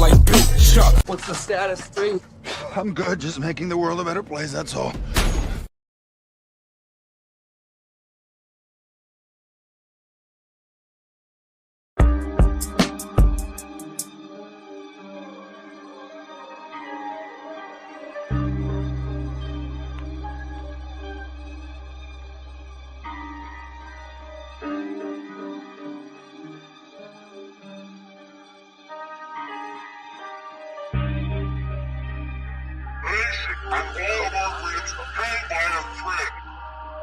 like Big Chuck. What's the status, 3? I'm good, just making the world a better place, that's all.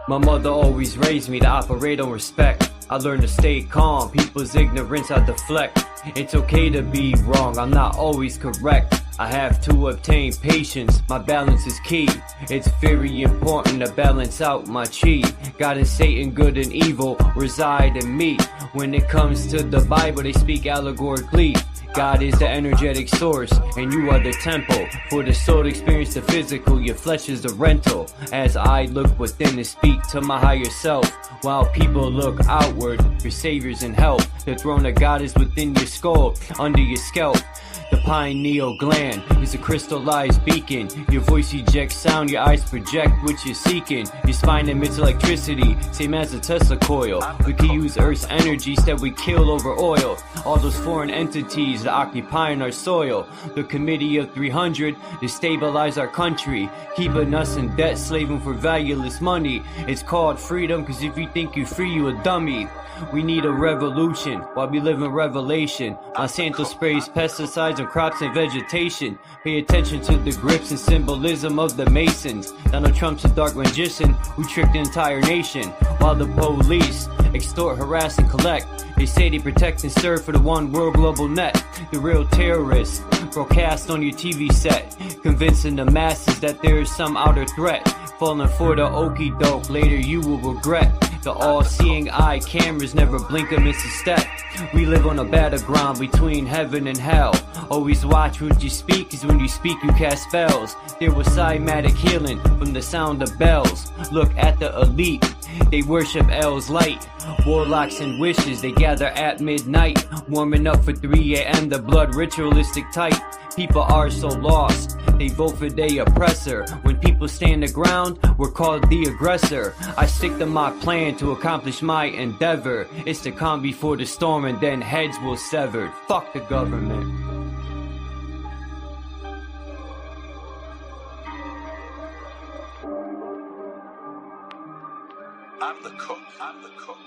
My mother always raised me to operate on respect. I learned to stay calm, people's ignorance I deflect. It's okay to be wrong, I'm not always correct. I have to obtain patience, my balance is key. It's very important to balance out my chi. God and Satan, good and evil, reside in me. When it comes to the Bible, they speak allegorically. God is the energetic source, and you are the temple. For the soul to experience the physical, your flesh is the rental. As I look within and speak to my higher self, while people look outward for saviors and help. The throne of God is within your skull, under your scalp. The pineal gland is a crystallized beacon. Your voice ejects sound, your eyes project what you're seeking. Your spine emits electricity, same as a Tesla coil. We can use Earth's energy instead we kill over oil. All those foreign entities that occupying our soil. The Committee of 300 to stabilize our country, keeping us in debt, slaving for valueless money. It's called freedom, cause if you think you're free, you a dummy. We need a revolution while we live in revelation. Monsanto sprays pesticides on crops and vegetation. Pay attention to the grips and symbolism of the Masons. Donald Trump's a dark magician who tricked the entire nation. While the police extort, harass, and collect. They say they protect and serve for the one world global net. The real terrorists broadcast on your TV set, convincing the masses that there is some outer threat. Falling for the okie doke, later you will regret. The all-seeing eye cameras never blink or miss a step. We live on a battleground between heaven and hell. Always watch what you speak, cause when you speak you cast spells. There was cymatic healing from the sound of bells. Look at the elite, they worship L's light. Warlocks and wishes, they gather at midnight. Warming up for 3 a.m. the blood ritualistic type. People are so lost, they vote for their oppressor. When people stand the ground, we're called the aggressor. I stick to my plan to accomplish my endeavor. It's the calm before the storm and then heads will sever. Fuck the government. I'm the cook. I'm the cook.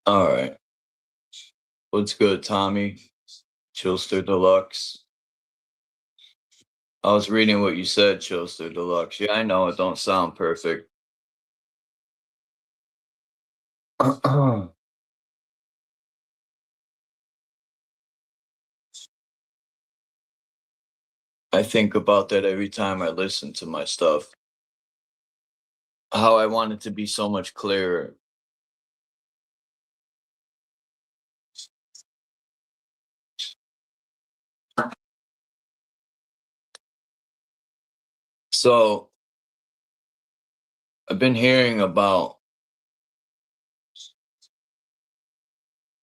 All right. What's good, Tommy? Chillster Deluxe. I was reading what you said, Chillster Deluxe. Yeah, I know it don't sound perfect. I think about that every time I listen to my stuff. How I want it to be so much clearer. So I've been hearing about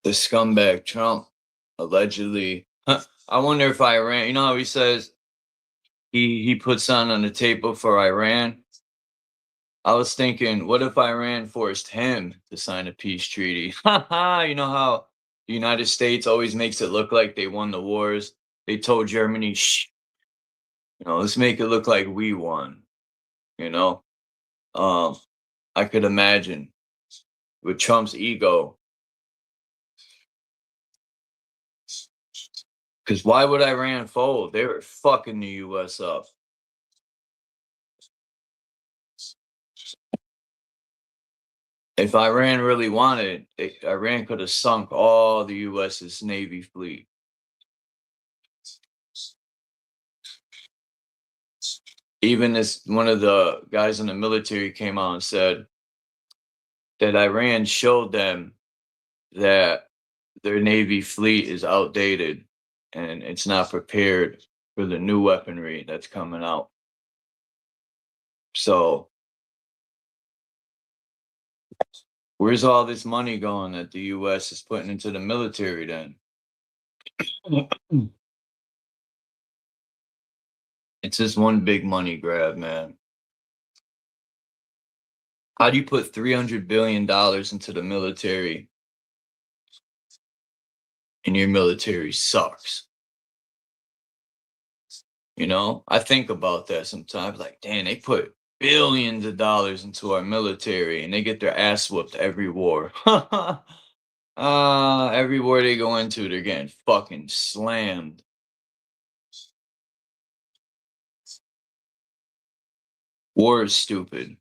the scumbag Trump allegedly. I wonder if Iran, you know how he says he puts on the table for Iran? I was thinking, what if Iran forced him to sign a peace treaty? You know how the United States always makes it look like they won the wars? They told Germany, shh, let's make it look like we won, you know? Um, I could imagine with Trump's ego. Because why would Iran fold? They were fucking the US up. If Iran really wanted, Iran could have sunk all the US's Navy fleet. Even this one of the guys in the military came out and said that Iran showed them that their Navy fleet is outdated and it's not prepared for the new weaponry that's coming out. So where's all this money going that the US is putting into the military then? It's just one big money grab, man. How do you put $300 billion into the military and your military sucks? I think about that sometimes. Like, damn, they put billions of dollars into our military and they get their ass whooped every war. Every war they go into, they're getting fucking slammed. War is stupid.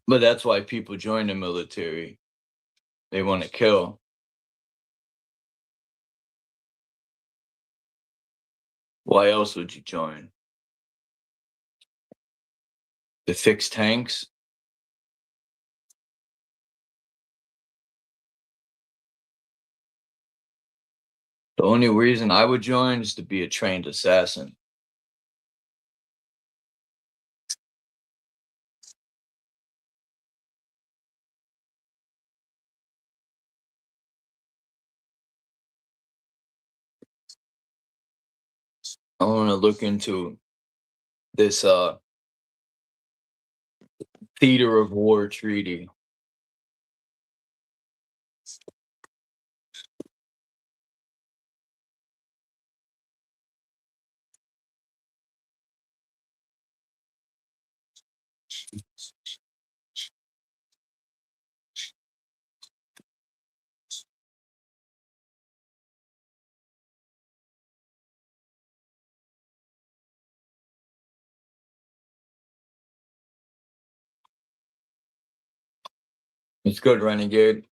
But that's why people join the military. They want to kill. Why else would you join? To fix tanks? The only reason I would join is to be a trained assassin. I want to look into this theater of war treaty. It's good, Renegade.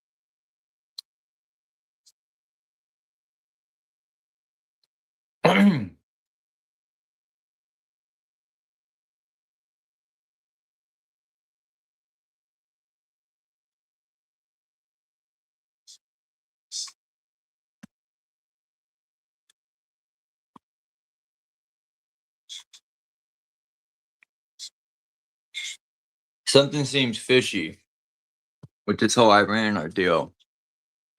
Something seems fishy with this whole Iran ordeal.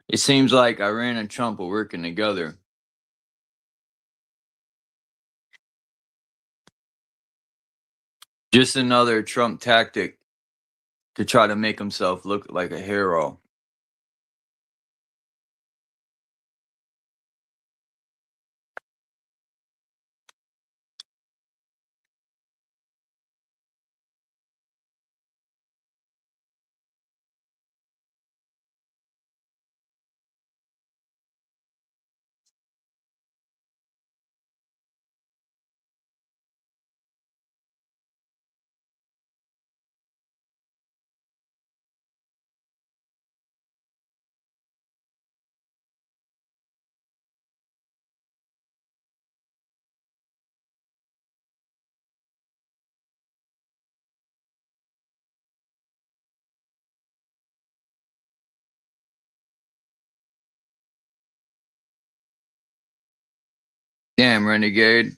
It seems like Iran and Trump are working together. Just another Trump tactic to try to make himself look like a hero. Damn, Renegade.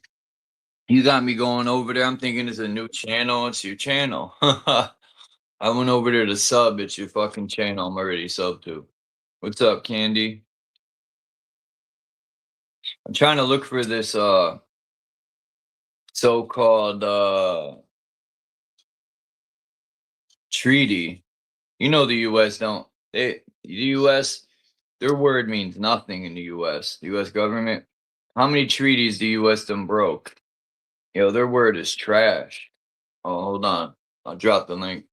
You got me going over there. I'm thinking it's a new channel. It's your channel. I went over there to sub. It's your fucking channel. I'm already sub to. What's up, Candy? I'm trying to look for this so-called treaty. You know the US don't. The US, their word means nothing in the US. The US government. How many treaties the US done broke? Yo, their word is trash. Oh, hold on. I'll drop the link.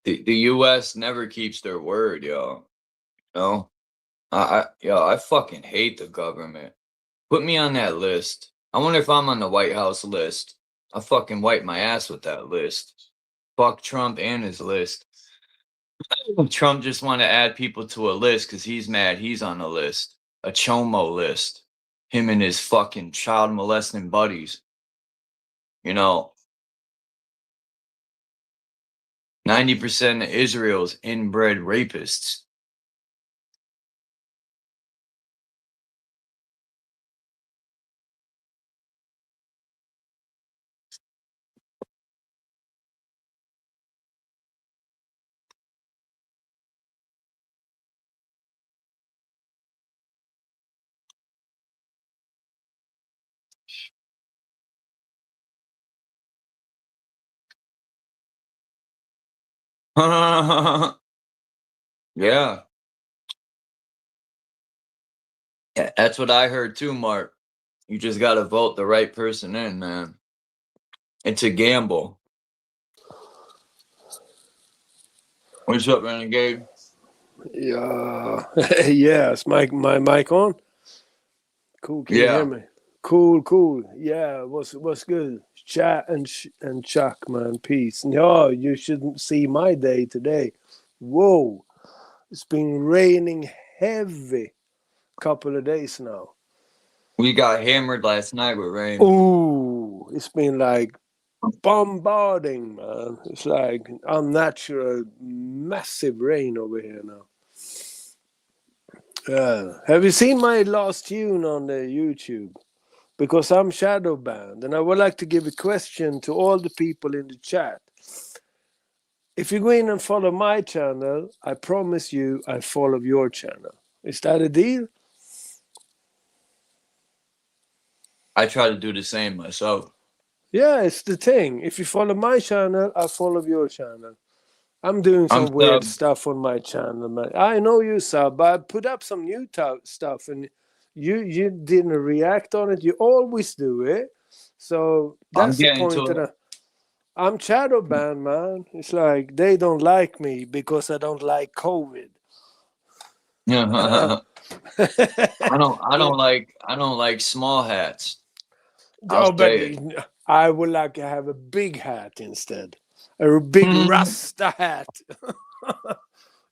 The US never keeps their word, yo. No? I fucking hate the government. Put me on that list. I wonder if I'm on the White House list. I fucking wipe my ass with that list. Fuck Trump and his list. Trump just want to add people to a list because he's mad he's on a list. A chomo list. Him and his fucking child molesting buddies. You know, 90% of Israel's inbred rapists. Yeah. Yeah, that's what I heard too, Mark. You just got to vote the right person in, man. It's a gamble. What's up, Renegade? Yeah. Yes, my mic on? Cool, can you hear me? Cool. Yeah, what's good? Chat and Chuck, man, peace. No, you shouldn't see my day today. Whoa. It's been raining heavy couple of days now. We got hammered last night with rain. Ooh, it's been like bombarding, man. It's like unnatural, massive rain over here now. Have you seen my last tune on the YouTube? Because I'm shadow banned, and I would like to give a question to all the people in the chat. If you go in and follow my channel, I promise you I follow your channel. Is that a deal? I try to do the same myself. Yeah, it's the thing. If you follow my channel, I follow your channel. I'm doing some weird stuff on my channel, man. I know you sub, but I put up some new stuff, and you didn't react on it. You always do it. So that's the point that I'm shadow banned, man. It's like they don't like me because I don't like COVID. Yeah. I don't like small hats. I would like to have a big hat instead. A big Rasta hat.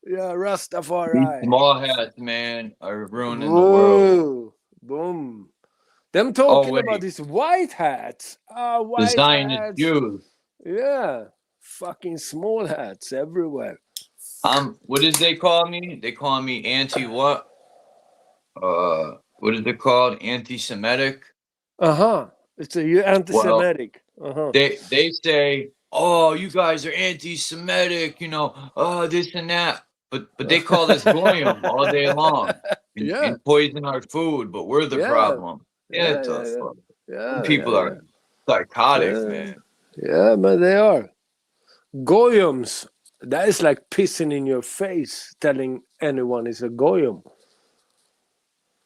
Yeah, Rastafari. Small hats, man, are ruining the world. Boom. Them talking about these white hats. White Zionist hats. Jews. Yeah. Fucking small hats everywhere. What did they call me? They call me anti-what? What is it called? Anti-Semitic? It's anti-Semitic. They say, oh, you guys are anti-Semitic, this and that. But they call us goyim all day long and poison our food, but we're the problem. People are psychotic, man. Yeah, man, they are. Goyams, that is like pissing in your face, telling anyone is a goyim.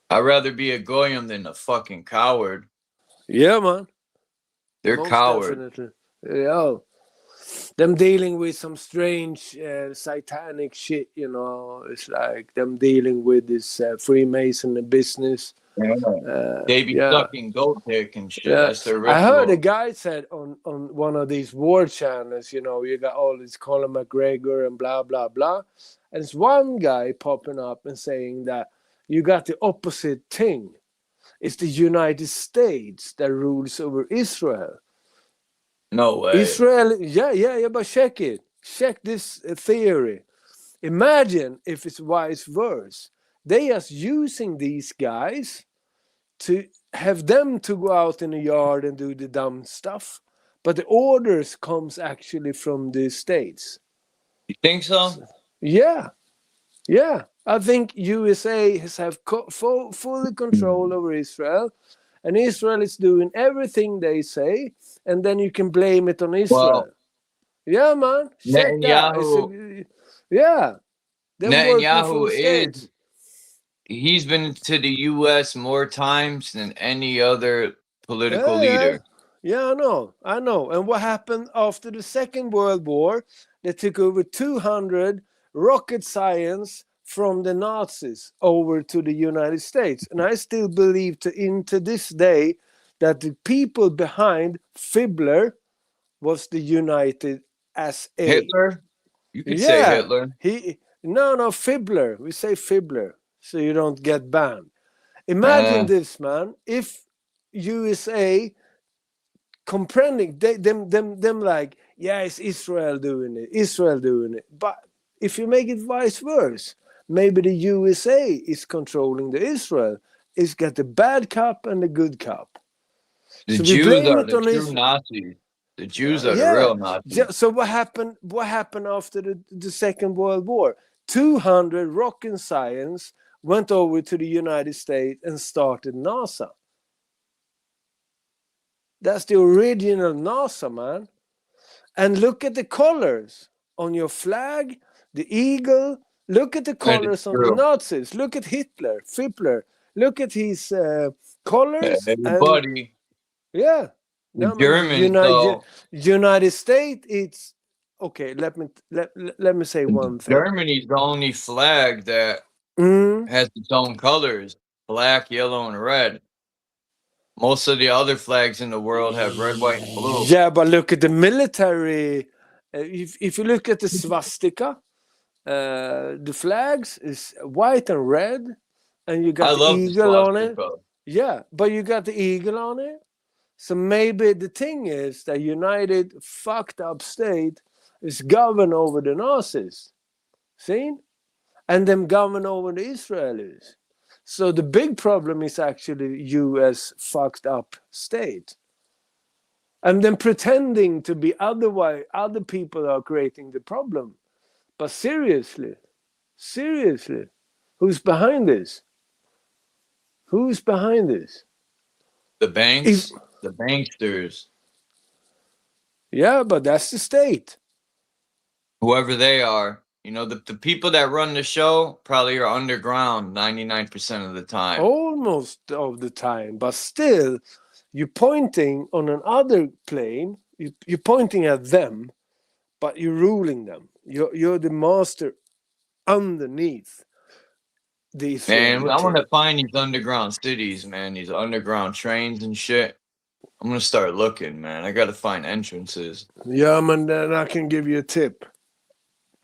I'd rather be a goyim than a fucking coward. Yeah, man. They're cowards. Definitely. Yeah. Them dealing with some strange satanic shit, It's like them dealing with this Freemason business. They be sucking goat dick and shit. Yeah. That's their ritual. I heard a guy said on one of these war channels, you got all this Colin McGregor and blah, blah, blah. And it's one guy popping up and saying that you got the opposite thing. It's the United States that rules over Israel. No way. Israel, yeah, but check it. Check this theory. Imagine if it's vice versa. They are using these guys to have them to go out in the yard and do the dumb stuff, but the orders comes actually from the States. You think so? Yeah, I think USA has fully control over Israel, and Israel is doing everything they say, and then you can blame it on Israel. Well, Yeah, man, check that. Yeah, they're working for the States. He's been to the U.S. more times than any other political leader. Yeah, I know. And what happened after the Second World War? They took over 200 rocket science from the Nazis over to the United States. And I still believe to this day that the people behind Fibbler was the United SA. Hitler? You could say Hitler. No, Fibbler. We say Fibbler, so you don't get banned. Imagine this, man. If USA comprehending them like, yeah, it's Israel doing it. But if you make it vice versa, maybe the USA is controlling the Israel. It's got the bad cop and the good cop. The Jews are the true Nazis. The Jews are the real Nazis. So what happened after the Second World War? 200 rocket science went over to the United States and started NASA. That's the original NASA, man. And look at the colors on your flag, the eagle. Look at the colors on the Nazis. Look at Hitler, Fibbler. Look at his colors. Everybody. No, Germans, United States, it's okay. Let me say one thing. Germany's the only flag that has its own colors: black, yellow, and red. Most of the other flags in the world have red, white, and blue. Yeah, but look at the military. If you look at the swastika, the flags is white and red, and you got the eagle on it. Yeah, but you got the eagle on it. So maybe the thing is that United fucked up state is governed over the Nazis. See? And them govern over the Israelis. So the big problem is actually US fucked up state. And then pretending to be otherwise, other people are creating the problem. But seriously, who's behind this? Who's behind this? The banks, the banksters. Yeah, but that's the state. Whoever they are. You know, the people that run the show probably are underground 99% of the time. Almost of the time. But still, you're pointing on another plane. You're pointing at them, but you're ruling them. You're the master underneath these. Man, I want to find these underground cities, man. These underground trains and shit. I'm going to start looking, man. I got to find entrances. Yeah, man, then I can give you a tip.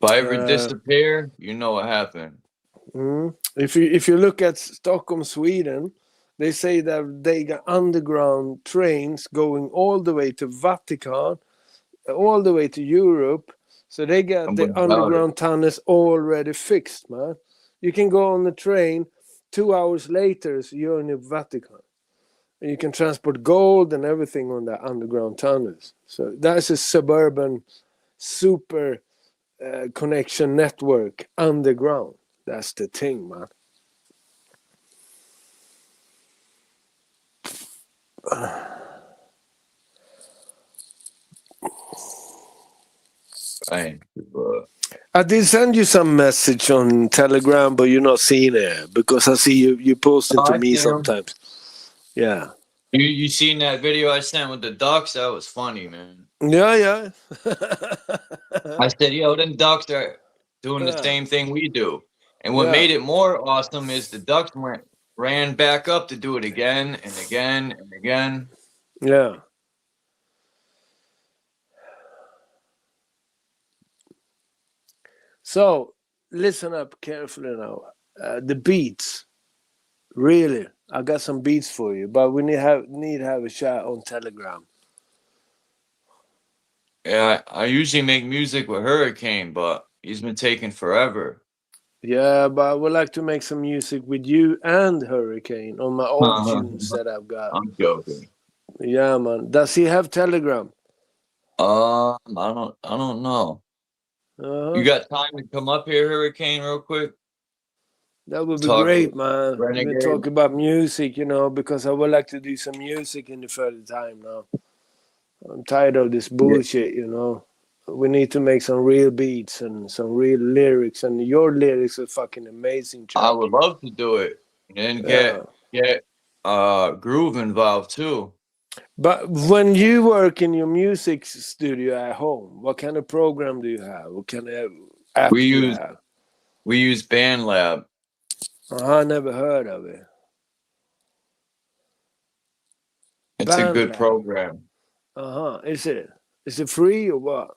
If I ever disappear, you know what happened. If you look at Stockholm, Sweden, they say that they got underground trains going all the way to Vatican, all the way to Europe. So they got the underground tunnels already fixed, man. You can go on the train 2 hours later, so you're in the Vatican. And you can transport gold and everything on that underground tunnels. So that's a suburban super connection network underground. That's the thing, man. I did send you some message on Telegram, but you're not seeing it because I see you post it to me sometimes. Yeah. You seen that video I sent with the ducks? That was funny, man. Yeah. I said, yo, them ducks are doing the same thing we do. And what made it more awesome is the ducks ran back up to do it again and again and again. Yeah. So, listen up carefully now. The beats. Really, I got some beats for you, but we need to have a chat on Telegram. Yeah, I usually make music with Hurricane, but he's been taking forever. Yeah, but I would like to make some music with you and Hurricane on my old tunes that I've got. I'm joking. Yeah, man. Does he have Telegram? I don't know. Uh-huh. You got time to come up here, Hurricane, real quick? That would be Talk great, man. We Renegade. can talk about music, because I would like to do some music in the further time now. I'm tired of this bullshit, We need to make some real beats and some real lyrics, and your lyrics are fucking amazing, Chuck. I would love to do it. And get Groove involved too. But when you work in your music studio at home, what kind of program do you have? What kind of app do you have? We use BandLab. I never heard of it. It's a good BandLab. program. Is it? Is it free or what?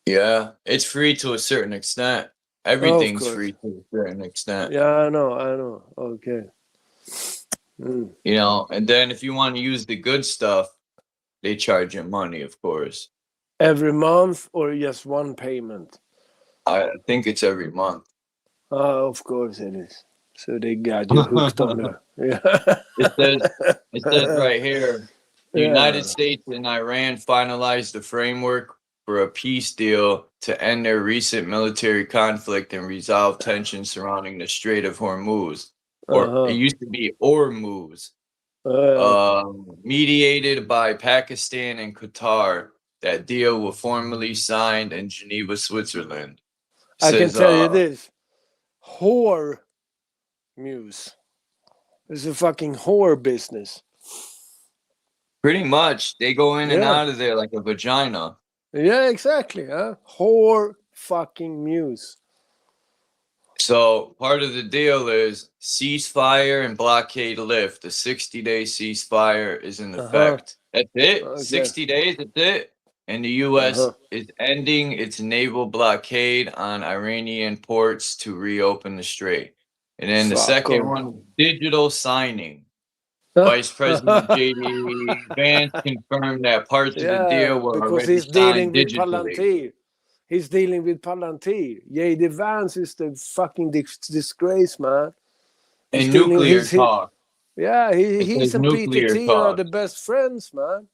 Yeah, it's free to a certain extent. Everything's free to a certain extent. Yeah, I know. Okay. And then if you want to use the good stuff, they charge you money, of course. Every month or just one payment? I think it's every month. Of course it is. So they got you hooked on there. Yeah. It says right here, the United States and Iran finalized the framework for a peace deal to end their recent military conflict and resolve tensions surrounding the Strait of Hormuz. Or it used to be Hormuz. Mediated by Pakistan and Qatar. That deal was formally signed in Geneva, Switzerland. I can tell you this. Whore muse. It's a fucking whore business. Pretty much. They go in and out of there like a vagina. Yeah, exactly. Whore fucking muse. So part of the deal is ceasefire and blockade lift. The 60-day ceasefire is in effect. That's it. Okay. 60 days, that's it. And the U.S. is ending its naval blockade on Iranian ports to reopen the strait. And then the second one, digital signing. Vice President J.D. Vance confirmed that parts of the deal were already signed digitally. He's dealing with Palantir. J.D. Vance is the fucking disgrace, man. He's and nuclear talk. Yeah, he's and PTT are the best friends, man.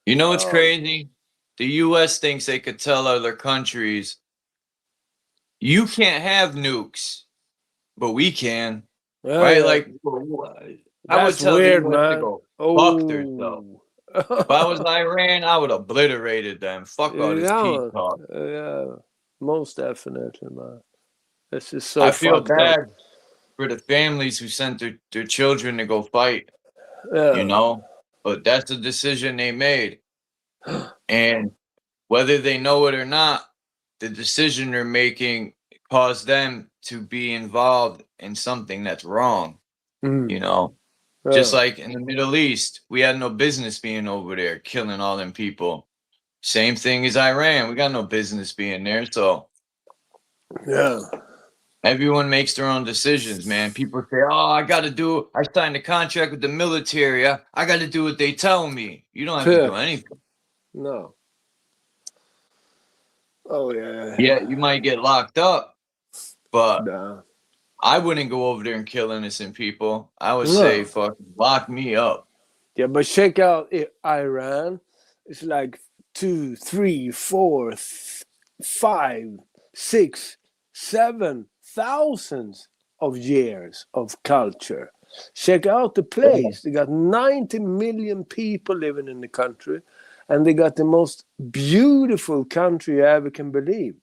You know what's crazy? The U.S. thinks they could tell other countries, you can't have nukes, but we can. Right? Like, I would tell weird, the US man. to go fuck themselves. If I was Iran, I would have obliterated them. Fuck all this peace talk. Yeah, most definitely, man. This is so I feel bad up. for the families who sent their children to go fight. But that's the decision they made. And whether they know it or not, the decision they're making caused them to be involved in something that's wrong. Just like in the Middle East, we had no business being over there killing all them people. Same thing as Iran. We got no business being there. So everyone makes their own decisions, man. People say, I signed a contract with the military. I got to do what they tell me. You don't have to do anything. No. Oh, yeah. Yeah, you might get locked up, but I wouldn't go over there and kill innocent people. I would say, fucking lock me up. Yeah, but check out Iran. It's like 2, 3, 4, 5, 6, 7 thousands of years of culture. Check out the place. They got 90 million people living in the country, and they got the most beautiful country you ever can believe.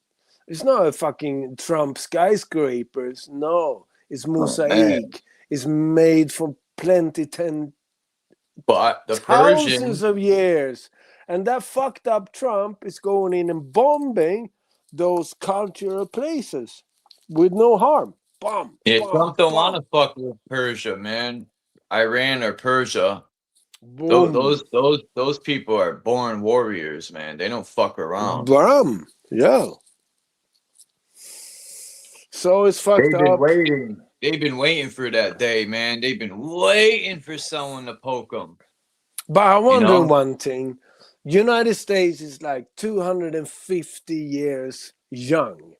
It's not a fucking Trump skyscrapers. No, it's mosaic. It's made from but the thousands of years. And that fucked up Trump is going in and bombing those cultural places with no harm. Bomb. Yeah, Trump don't want to fuck with Persia, man. Iran or Persia. Those people are born warriors, man. They don't fuck around. Bomb. Yeah. So it's fucked up. They've been waiting for that day, man. They've been waiting for someone to poke them. But I wonder one thing. United States is like 250 years young.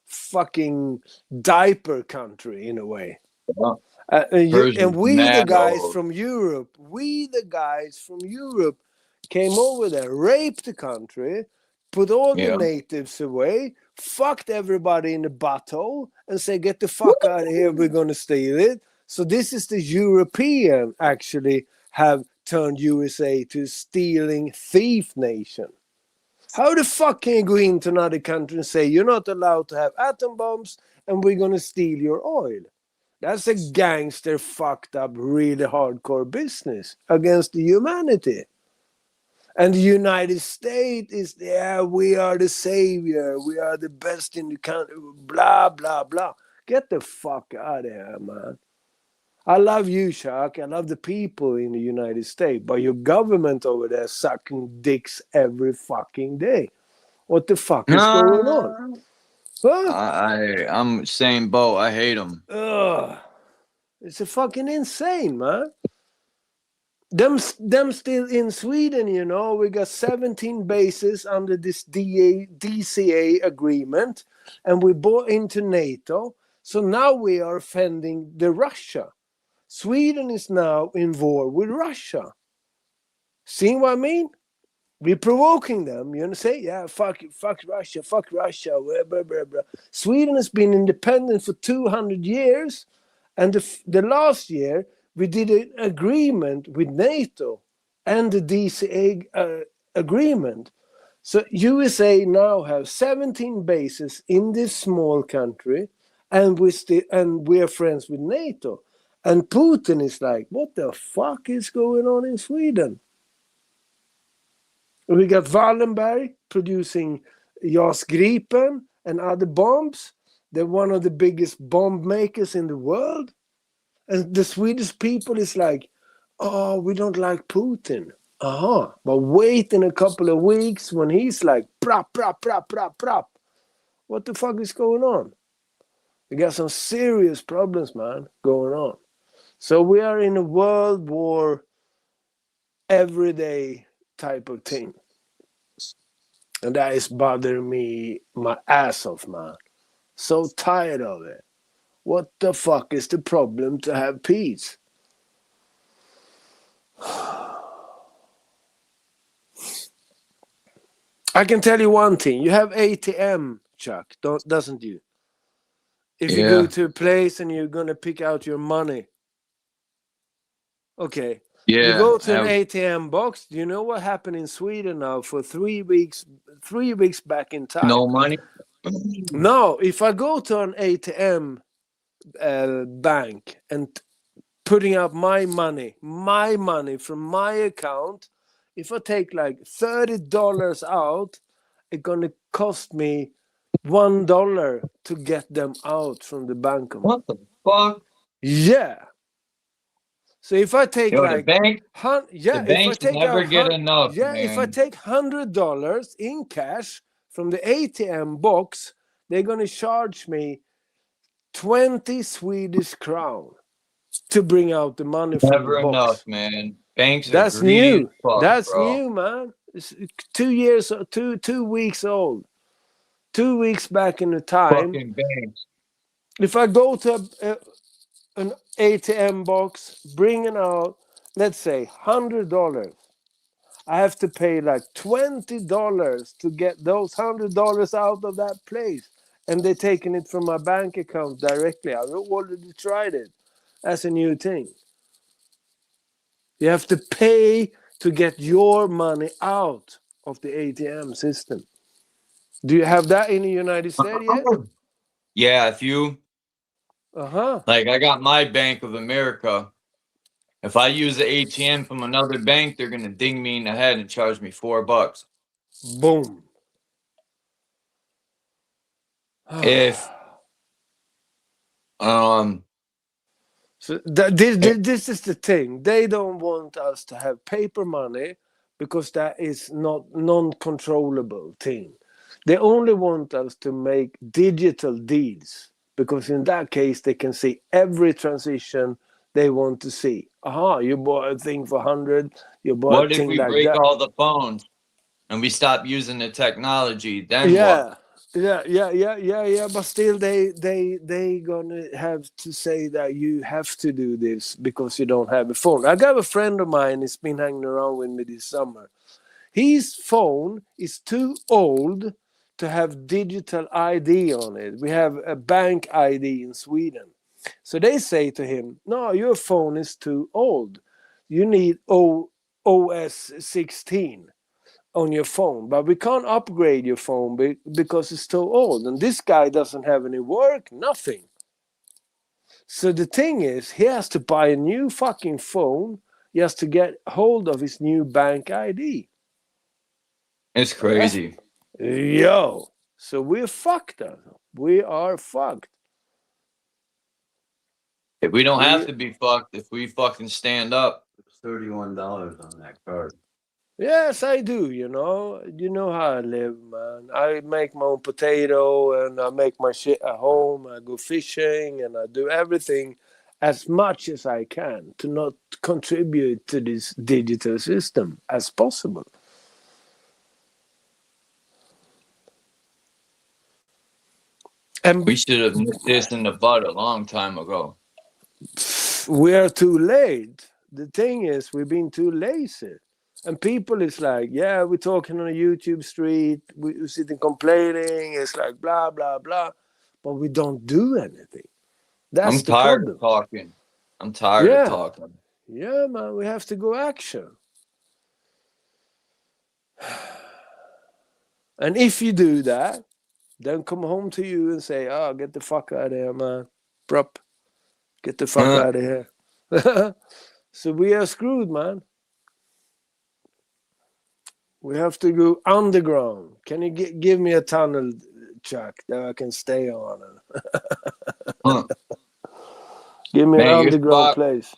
fucking diaper country in a way. Yeah. And we the mad guys old. from Europe, came over there, raped the country, put all the Yeah. natives away, fucked everybody in the butthole, and say, get the fuck out of here, we're going to steal it. So this is the European actually have turned USA to stealing thief nation. How the fuck can you go into another country and say you're not allowed to have atom bombs and we're going to steal your oil? That's a gangster, fucked up, really hardcore business against the humanity. And the United States is, we are the savior. We are the best in the country. Blah, blah, blah. Get the fuck out of here, man. I love you, Chuck. I love the people in the United States. But your government over there sucking dicks every fucking day. What the fuck is going on? Huh? I'm same boat. I hate them. It's a fucking insane, man. Them still in Sweden, you know, we got 17 bases under this DCA agreement, and we bought into NATO. So now we are offending the Russia. Sweden is now in war with Russia. See what I mean? We're provoking them. You know, say, yeah, fuck Russia, blah, blah, blah, blah. Sweden has been independent for 200 years, and the last year we did an agreement with NATO and the DCA agreement. So USA now have 17 bases in this small country, and we are friends with NATO. And Putin is like, what the fuck is going on in Sweden? We got Wallenberg producing JAS Gripen and other bombs. They're one of the biggest bomb makers in the world. And the Swedish people is like, oh, we don't like Putin. But wait in a couple of weeks when he's like, prop. What the fuck is going on? We got some serious problems, man, going on. So we are in a world war everyday type of thing. And that is bothering me my ass off, man. So tired of it. What the fuck is the problem to have peace? I can tell you one thing. You have ATM, Chuck, doesn't you? If you go to a place and you're going to pick out your money. Okay. Yeah. You go to an ATM box. Do you know what happened in Sweden now for 3 weeks back in time? No money? No, if I go to an ATM bank and putting out my money from my account, if I take like $30 out, it's gonna cost me $1 to get them out from the bank. What the fuck? Yeah. So if I take the bank, the banks never get enough. Yeah, man. if I take $100 in cash from the ATM box, they're gonna charge me 20 Swedish crown to bring out the money from never the box. enough, man. Banks. That's are greedy new. as fuck, That's bro. new, man. It's 2 weeks old. 2 weeks back in the time. Fucking banks. If I go to an ATM box, bringing out, let's say, $100, I have to pay like $20 to get those $100 out of that place. And they're taking it from my bank account directly. I've already tried it. That's a new thing. You have to pay to get your money out of the ATM system. Do you have that in the United States yet? Yeah, if you Uh-huh. like, I got my Bank of America. If I use the ATM from another bank, they're gonna ding me in the head and charge me $4. Boom. If So this is the thing. They don't want us to have paper money because that is not non-controllable thing. They only want us to make digital deals because in that case they can see every transition they want to see. You bought a thing for 100. You bought what a if thing we like break that. all the phones and we stop using the technology? Then Yeah. what? Yeah. But still, they gonna have to say that you have to do this because you don't have a phone. I got a friend of mine. He's been hanging around with me this summer. His phone is too old to have digital ID on it. We have a bank ID in Sweden. So they say to him, no, your phone is too old. You need OS 16 on your phone, but we can't upgrade your phone because it's too old. And this guy doesn't have any work, nothing. So the thing is, he has to buy a new fucking phone. He has to get hold of his new bank ID. It's crazy. Yo, so we're fucked. We are fucked. If we don't have to be fucked, if we fucking stand up. $31 on that card. Yes, I do. You know how I live, man. I make my own potato and I make my shit at home. I go fishing and I do everything as much as I can to not contribute to this digital system as possible. And We should have nipped this in the bud a long time ago. we are too late. The thing is, we've been too lazy. And people is like, yeah, we're talking on a YouTube street, we're sitting complaining, it's like blah, blah, blah. But we don't do anything. That's I'm the tired problem. of talking. I'm tired of talking. Yeah, man, we have to go action. And if you do that, then come home to you and say, oh, get the fuck out of here, man. Prop. Get the fuck out of here. So we are screwed, man. We have to go underground. Can you give me a tunnel, Chuck, that I can stay on? Give me an underground place.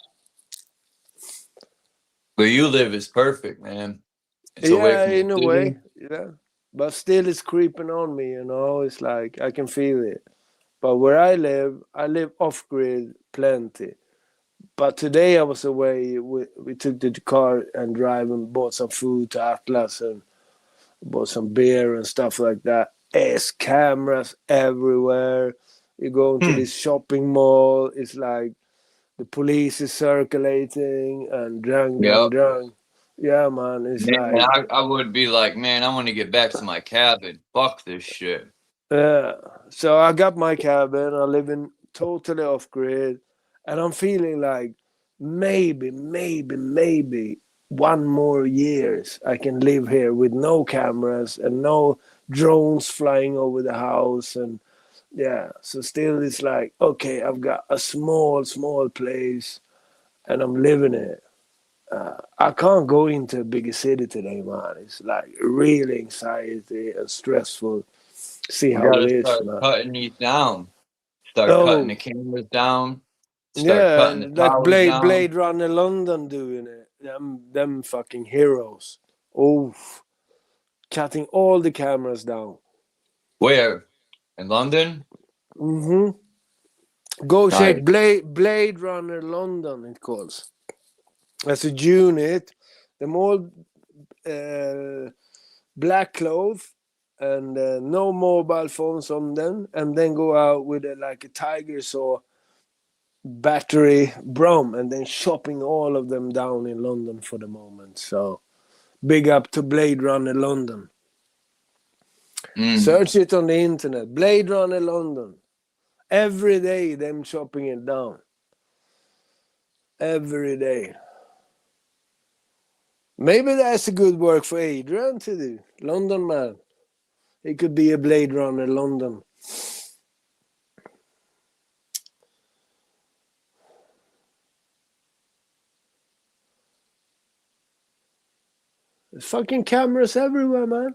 Where you live is perfect, man. It's away from in the a city. way. Yeah. But still it's creeping on me, It's like I can feel it. But where I live off-grid plenty. But today I was away. We took the car and drive and bought some food to Atlas and bought some beer and stuff like that. There's cameras everywhere. You go into this shopping mall. It's like the police is circulating and drunk. Yeah, man. It's like I would be like, man, I want to get back to my cabin. Fuck this shit. Yeah. So I got my cabin. I live in totally off-grid. And I'm feeling like maybe 1 more years I can live here with no cameras and no drones flying over the house. And yeah, so still it's like, okay, I've got a small place and I'm living it. I can't go into a bigger city today, man. It's like really anxiety and stressful. See how it is, man. Cutting these down. Start cutting the cameras down. Yeah, cutting the like down. Blade Runner London doing it. Them fucking heroes. Oh, cutting all the cameras down. Where? In London? Mm-hmm. Go check Blade Runner London, it calls. As a unit, them all black clothes and no mobile phones on them, and then go out with like a tiger saw battery brum and then chopping all of them down in London for the moment. So big up to Blade Runner London. Search it on the internet. Blade Runner London. Every day them chopping it down. Every day. Maybe that's a good work for Adrian to do. London man. He could be a Blade Runner London. There's fucking cameras everywhere, man.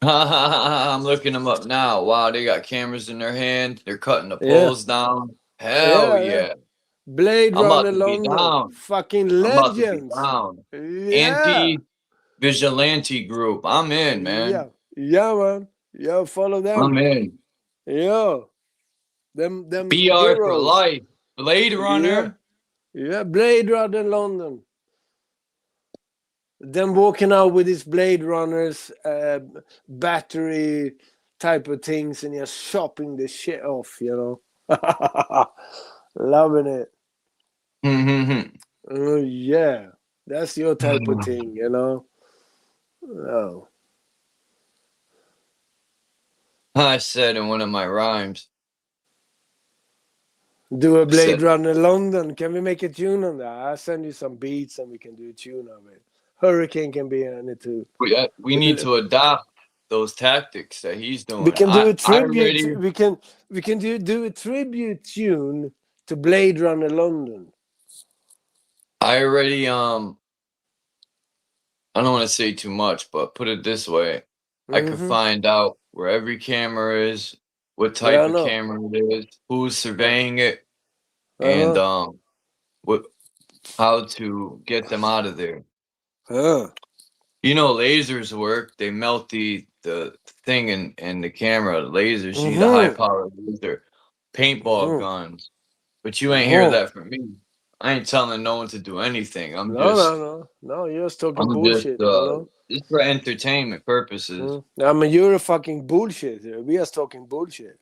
I'm looking them up now. Wow, they got cameras in their hand. They're cutting the poles down. Hell yeah. Blade I'm about Runner to be London. down. Fucking I'm about to be legends. down. Yeah. Anti-vigilante group. I'm in, man. Yeah, man. Yo, follow them. I'm in. Yo. Them BR heroes. for life. Blade Runner. Yeah, Blade Runner London. Them walking out with his Blade Runners battery type of things and just chopping the shit off, you know. Loving it. Oh yeah. That's your type of thing, you know. Oh. I said in one of my rhymes. Do a Blade Said- Runner London. Can we make a tune on that? I'll send you some beats and we can do a tune of it. Hurricane can be on it too. We need to adopt those tactics that he's doing. We can do a I tribute. already- We can do a tribute tune to Blade Runner London. I already I don't want to say too much, but put it this way. I could Mhm. find out where every camera is, what Yeah, I type of know. camera it is, who's surveying it, and what how to get them out of there. You know, lasers work. They melt the thing in the camera. The lasers, you need a high power laser. Paintball guns. But you ain't hear that from me. I ain't telling no one to do anything. I'm No. You're just talking bullshit. You know? Just for entertainment purposes. I mean, you're a fucking bullshit. We are talking bullshit.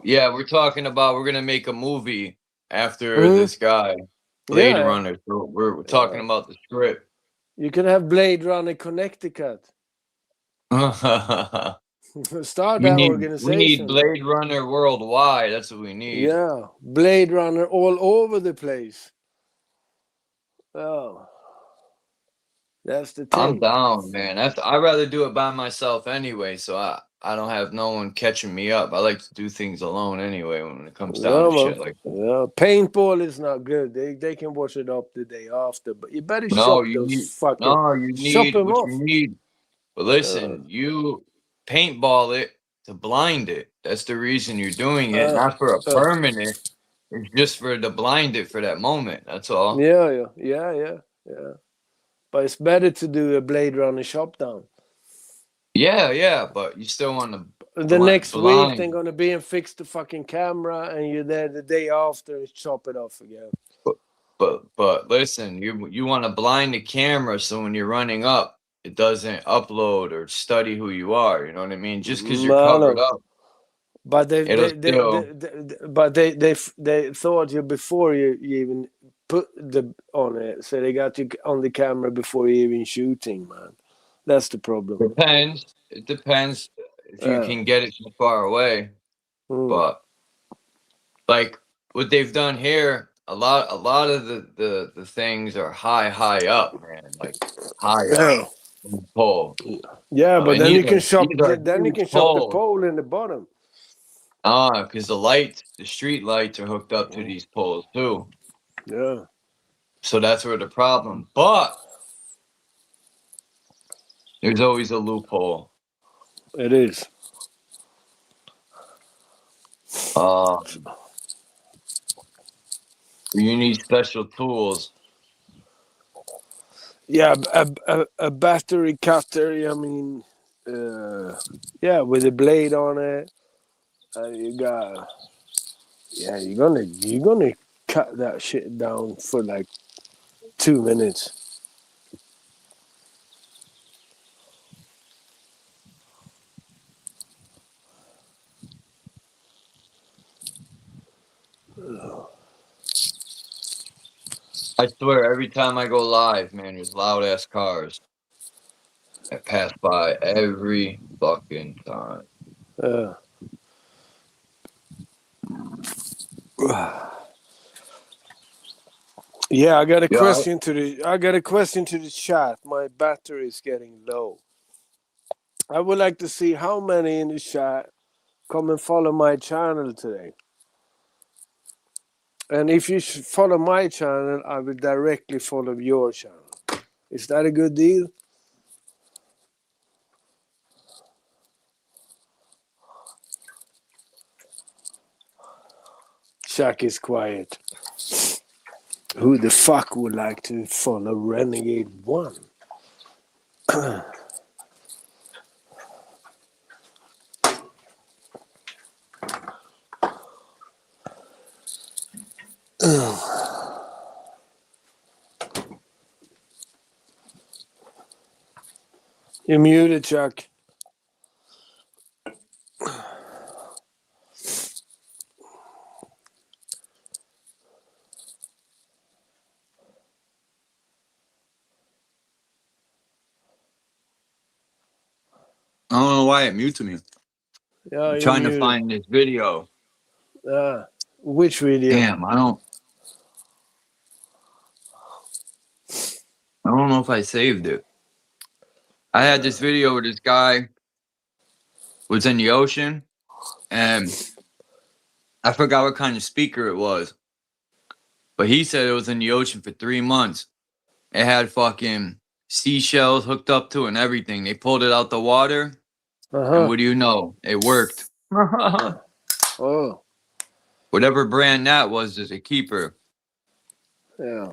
Yeah, we're talking about we're gonna make a movie after this guy, Blade Yeah. Runner. So we're talking about the script. You can have Blade Runner Connecticut. Start that organization. We need Blade Runner worldwide. That's what we need. Yeah, Blade Runner all over the place. Oh, that's the thing. I'm down, man. I'd rather do it by myself anyway, so I don't have no one catching me up. I like to do things alone anyway when it comes down to shit like that. Yeah, paintball is not good. They can watch it up the day after, but you better No, chop you those need, fucking. no, you chop need them what off. you need. But listen, you paintball it to blind it. That's the reason you're doing it, not for a permanent. It's just for to blind it for that moment. That's all. Yeah. But it's better to do a Blade Runner shop down. Yeah, but you still want to. The next week blind. they're gonna be and fix the fucking camera, and you're there the day after and chop it off again. But listen, you want to blind the camera so when you're running up, it doesn't upload or study who you are. You know what I mean? Just because you're covered up. But they thought you before you even put the on it, so they got you on the camera before you even shooting, man. That's the problem. Depends. It depends if you can get it from far away. But like what they've done here, a lot of the things are high up, man. Like high up on the pole. Yeah, but then you can chop the poles. pole in the bottom. Because the street lights are hooked up to these poles too. Yeah. So that's where the problem. But there's always a loophole. It is. You need special tools. Yeah, a battery cutter. I mean, with a blade on it. You're gonna cut that shit down for like 2 minutes. I swear, every time I go live, man, there's loud ass cars that pass by every fucking time. Yeah, I got a question to the chat. My battery is getting low. I would like to see how many in the chat come and follow my channel today. And if you follow my channel, I will directly follow your channel. Is that a good deal? Chuck is quiet. Who the fuck would like to follow Renegade 1? You're muted, Chuck. I don't know why it muted me. Yeah, I'm you're trying to muted. find this video. Which video? Damn, I don't know if I saved it. I had this video where this guy was in the ocean, and I forgot what kind of speaker it was, but he said it was in the ocean for 3 months. It had fucking seashells hooked up to it and everything. They pulled it out the water, and what do you know? It worked. Oh, Whatever brand that was is a keeper. yeah.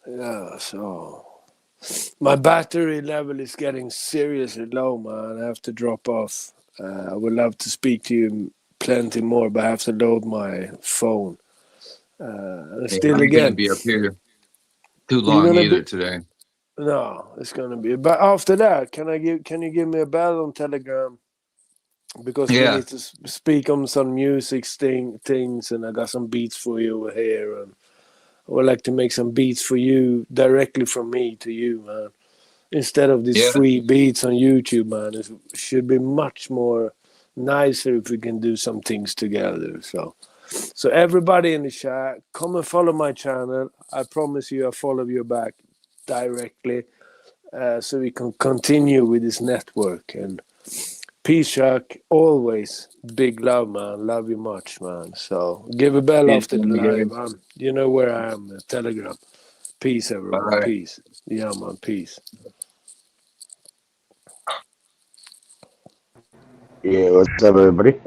Yeah, so my battery level is getting seriously low, man. I have to drop off. I would love to speak to you plenty more, but I have to load my phone. And still I'm again, gonna be up here too You're long gonna either be- today. no, it's gonna be. But after that, can you give me a bell on Telegram? Because we Yeah. need to speak on some music things, and I got some beats for you over here, and I would like to make some beats for you directly from me to you, man. Instead of these Yeah. free beats on YouTube, man. It should be much more nicer if we can do some things together. So everybody in the chat, come and follow my channel. I promise you, I follow you back directly, so we can continue with this network. And peace, Chuck. Always big love, man. Love you much, man. So give a bell Peace, after the man. live. You know where I am. Telegram. Peace, everyone. All right. Peace. Yeah, man. Peace. Yeah, what's up, everybody?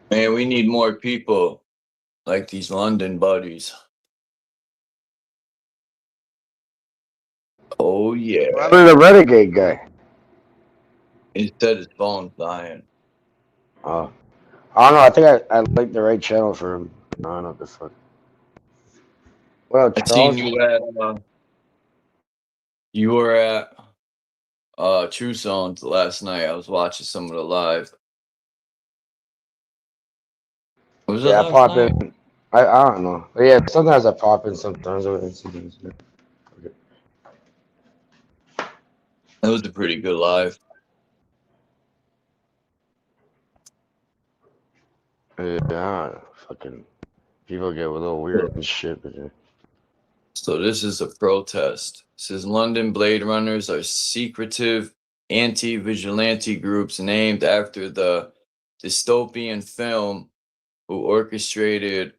Man, we need more people like these London buddies. Oh yeah. What happened to the Renegade guy? He said his phone's dying. Oh, I don't know. I think I like the right channel for him. I don't know what the fuck. Well, I Charles. seen you at you were at True Songs last night. I was watching some of the live. Was it Yeah, I last pop night? in. I don't know. But yeah, sometimes I pop in. Sometimes I sometimes. It was a pretty good live. Yeah, I don't know. Fucking people get a little weird and shit. But yeah. So this is a protest. It says London Blade Runners are secretive anti-vigilante groups named after the dystopian film who orchestrated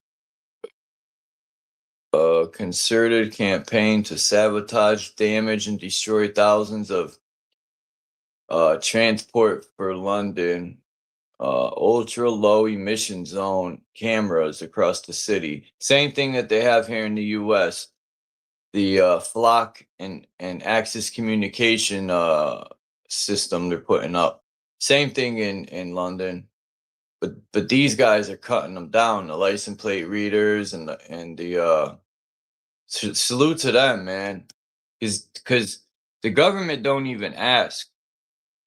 a concerted campaign to sabotage, damage, and destroy thousands of transport for London ultra low emission zone cameras across the city. Same thing that they have here in the US. The Flock and Axis communication system they're putting up. Same thing in London. But these guys are cutting them down, the license plate readers and the salute to them, man. Because the government don't even ask.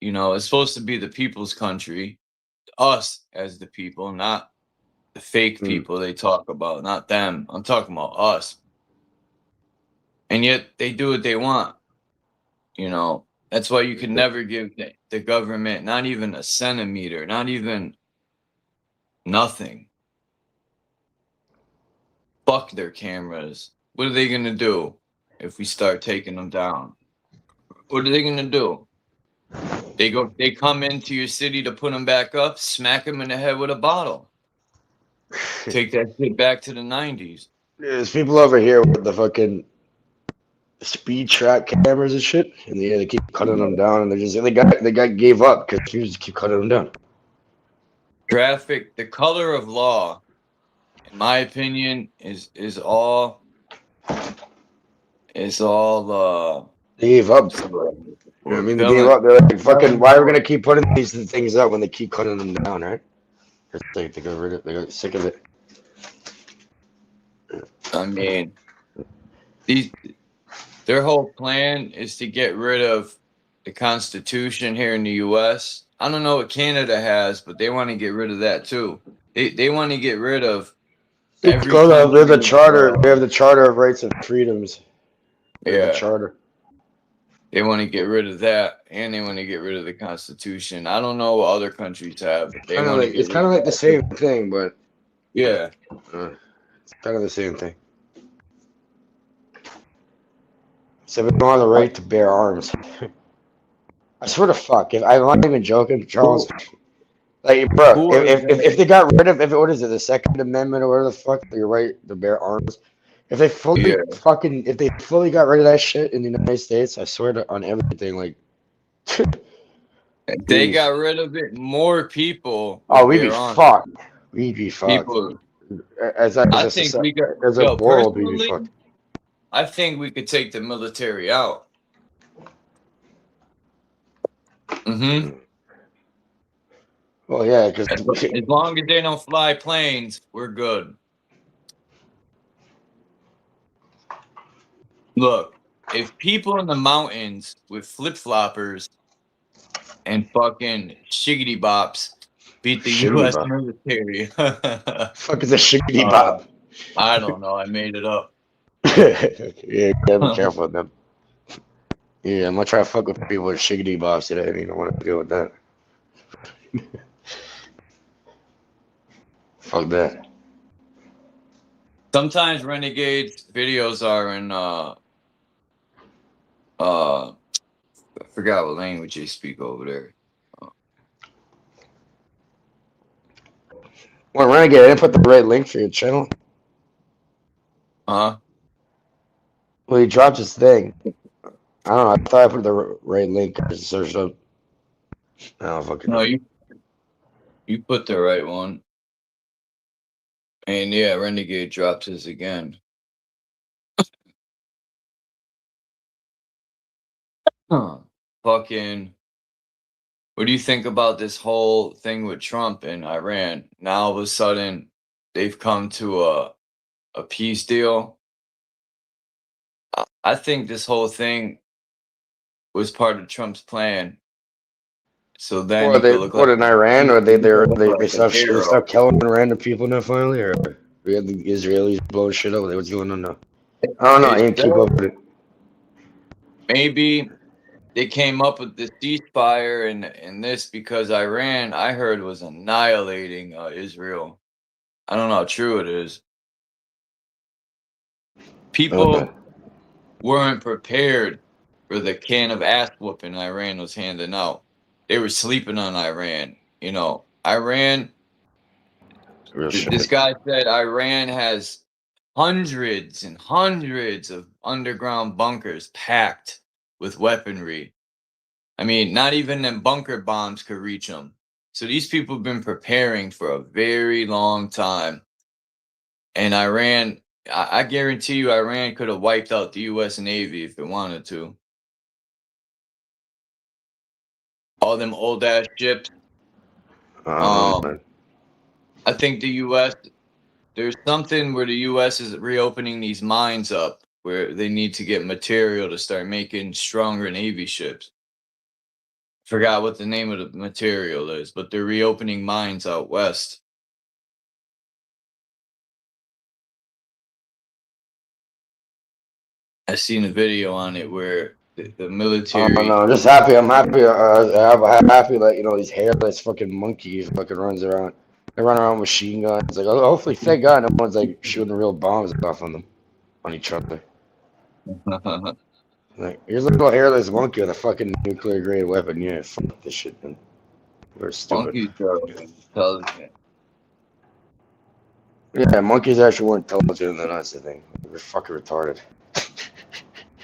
You know, it's supposed to be the people's country, us as the people, not the fake people they talk about, not them. I'm talking about us. And yet they do what they want. You know, that's why you can never give the government not even a centimeter, not even nothing. Fuck their cameras. What are they going to do if we start taking them down? What are they going to do? They come into your city to put them back up, smack them in the head with a bottle. Take that shit back to the 90s. There's people over here with the fucking speed track cameras and shit, and they keep cutting them down, and the guy gave up because people just keep cutting them down. Traffic, the color of law, in my opinion, is all They gave up. I mean, they villain. gave up. They're like, fucking, why are we gonna keep putting these things up when they keep cutting them down, right? It's like they got sick of it. I mean, these their whole plan is to get rid of the Constitution here in the U.S. I don't know what Canada has, but they want to get rid of that too. They want to get rid of every Because they have the country's, charter. They have the Charter of Rights and Freedoms. They have yeah. the charter. They want to get rid of that, and they want to get rid of the Constitution. I don't know what other countries have. But they Kind of want to like get it's kind of rid like the same thing, but yeah. it's kind of the same thing. So we don't have the right to bear arms. I swear to fuck, if I'm not even joking, Charles. Like, bro, Who are if they got rid of what is it, the Second Amendment or whatever the fuck, your right to bear arms. If they fully got rid of that shit in the United States, I swear to on everything, like If they got rid of it, more people. oh, we'd would be bear arms. fucked. We'd be fucked. People, As I a think society, we got. as a Yo, world, we'd be personally, fucked. I think we could take the military out. Mm-hmm. Well, yeah, because As long as they don't fly planes, we're good. Look, if people in the mountains with flip-floppers and fucking shiggity bops beat the Shiggity U.S. bop. military, fuck is a shiggity bop. I don't know. I made it up. Yeah, gotta be careful with them. Yeah, I'm gonna try to fuck with people with shiggity bops today. I don't want to deal with that. Fuck that. Sometimes Renegade's videos are in I forgot what language they speak over there. Well, Renegade, I didn't put the right link for your channel. Huh? Well, he dropped his thing. I don't know. I thought I put the right link. I just searched up. I don't fucking No, know. you put the right one. And yeah, Renegade dropped his again. Fucking, what do you think about this whole thing with Trump and Iran? Now all of a sudden they've come to a peace deal. I think this whole thing was part of Trump's plan. So then Or you they could look put like in Iran, or they like a start hero. killing random people now finally, or we had the Israelis blowing shit up. What's going on now? I don't know. I didn't keep up with it. Maybe they came up with this ceasefire and this because Iran, I heard, was annihilating Israel. I don't know how true it is. People weren't prepared for the can of ass whooping Iran was handing out. They were sleeping on Iran. You know, Iran, Real this shit. guy said Iran has hundreds and hundreds of underground bunkers packed with weaponry. I mean, not even them bunker bombs could reach them. So these people have been preparing for a very long time. And Iran, I guarantee you, Iran could have wiped out the U.S. Navy if it wanted to. All them old ass ships. I think the U.S. There's something where the U.S. is reopening these mines up where they need to get material to start making stronger Navy ships. Forgot what the name of the material is, but they're reopening mines out west. I seen a video on it where the military. Oh no, I'm just happy. I'm happy. I'm happy that these hairless fucking monkeys fucking runs around. They run around with machine guns. Like, hopefully, thank God, no one's like shooting real bombs off on them, on each other. Like, here's a little hairless monkey with a fucking nuclear grade weapon. Yeah, fuck this shit, man. We're stupid. Monkeys are intelligent. Yeah, monkeys actually more intelligent than us. I think we're fucking retarded.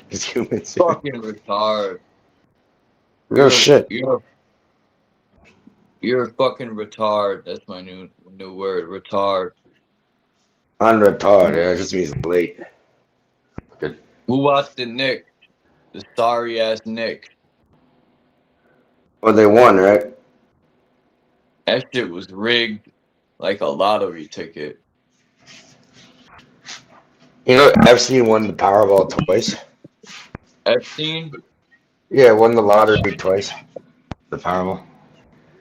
As humans. Fucking retard. Real shit. You're a fucking retard. That's my new word. Retard. I'm retarded. Yeah, it just means late. Good. Who watched the Nick? The sorry ass Nick. Well, they won, right? That shit was rigged like a lottery ticket. You know, Epstein won the Powerball twice. Epstein? Yeah, won the lottery twice. The Powerball.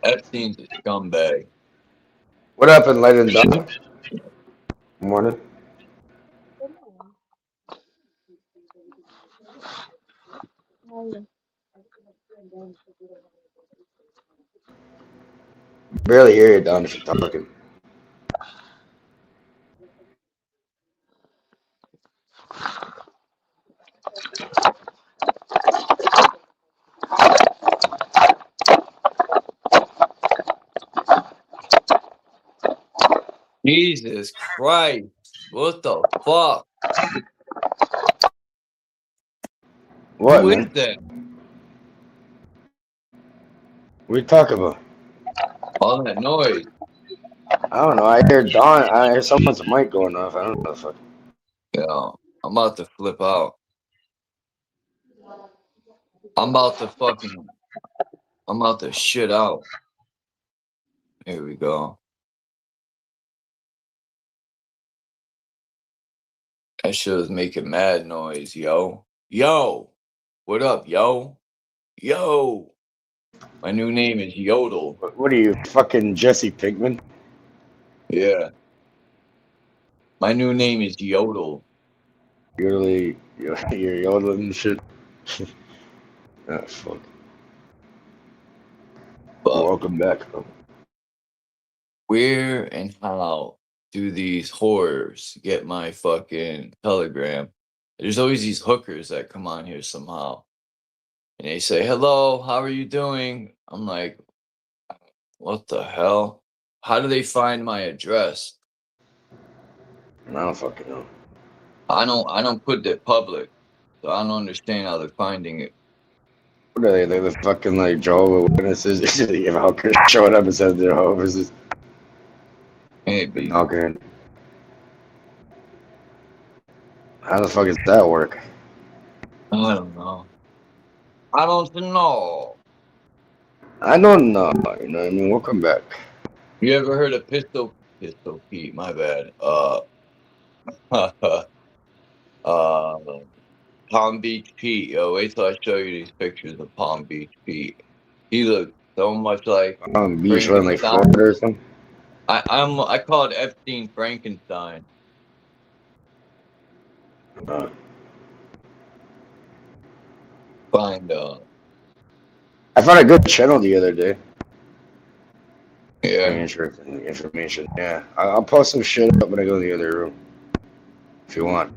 Epstein's a scumbag. What happened, Light and Dawn? Morning. Barely hear you, Don, if you're talking. Jesus Christ. What the fuck? What, Who man? is that? What are you talking about? All that noise. I don't know. I hear Don. I hear someone's mic going off. I don't know. Fuck. Yeah, I'm about to flip out. I'm about to shit out. Here we go. That shit was making mad noise, yo. Yo! What up, yo? Yo! My new name is Yodel. What are you, fucking Jesse Pinkman? Yeah. My new name is Yodel. You're yodeling and shit. Ah, fuck. But Welcome back, bro. where and how do these whores get my fucking Telegram? There's always these hookers that come on here somehow. And they say, hello, how are you doing? I'm like, what the hell? How do they find my address? I don't fucking know. I don't put it public. So I don't understand how they're finding it. What are they? They're the fucking like Jehovah's Witnesses. They have hookers showing up and said they're Jehovah's. Maybe. Knocking. How the fuck does that work? I don't know. I don't know. I don't know. You know what I mean? Welcome back. You ever heard of Pistol Pete? My bad. Palm Beach Pete, yo. Wait till I show you these pictures of Palm Beach Pete. He looked so much like Beach run like Florida or something. I call it Epstein Frankenstein. Find I found a good channel the other day. yeah. Interesting information. Yeah, I'll post some shit up when I go to the other room. If you want.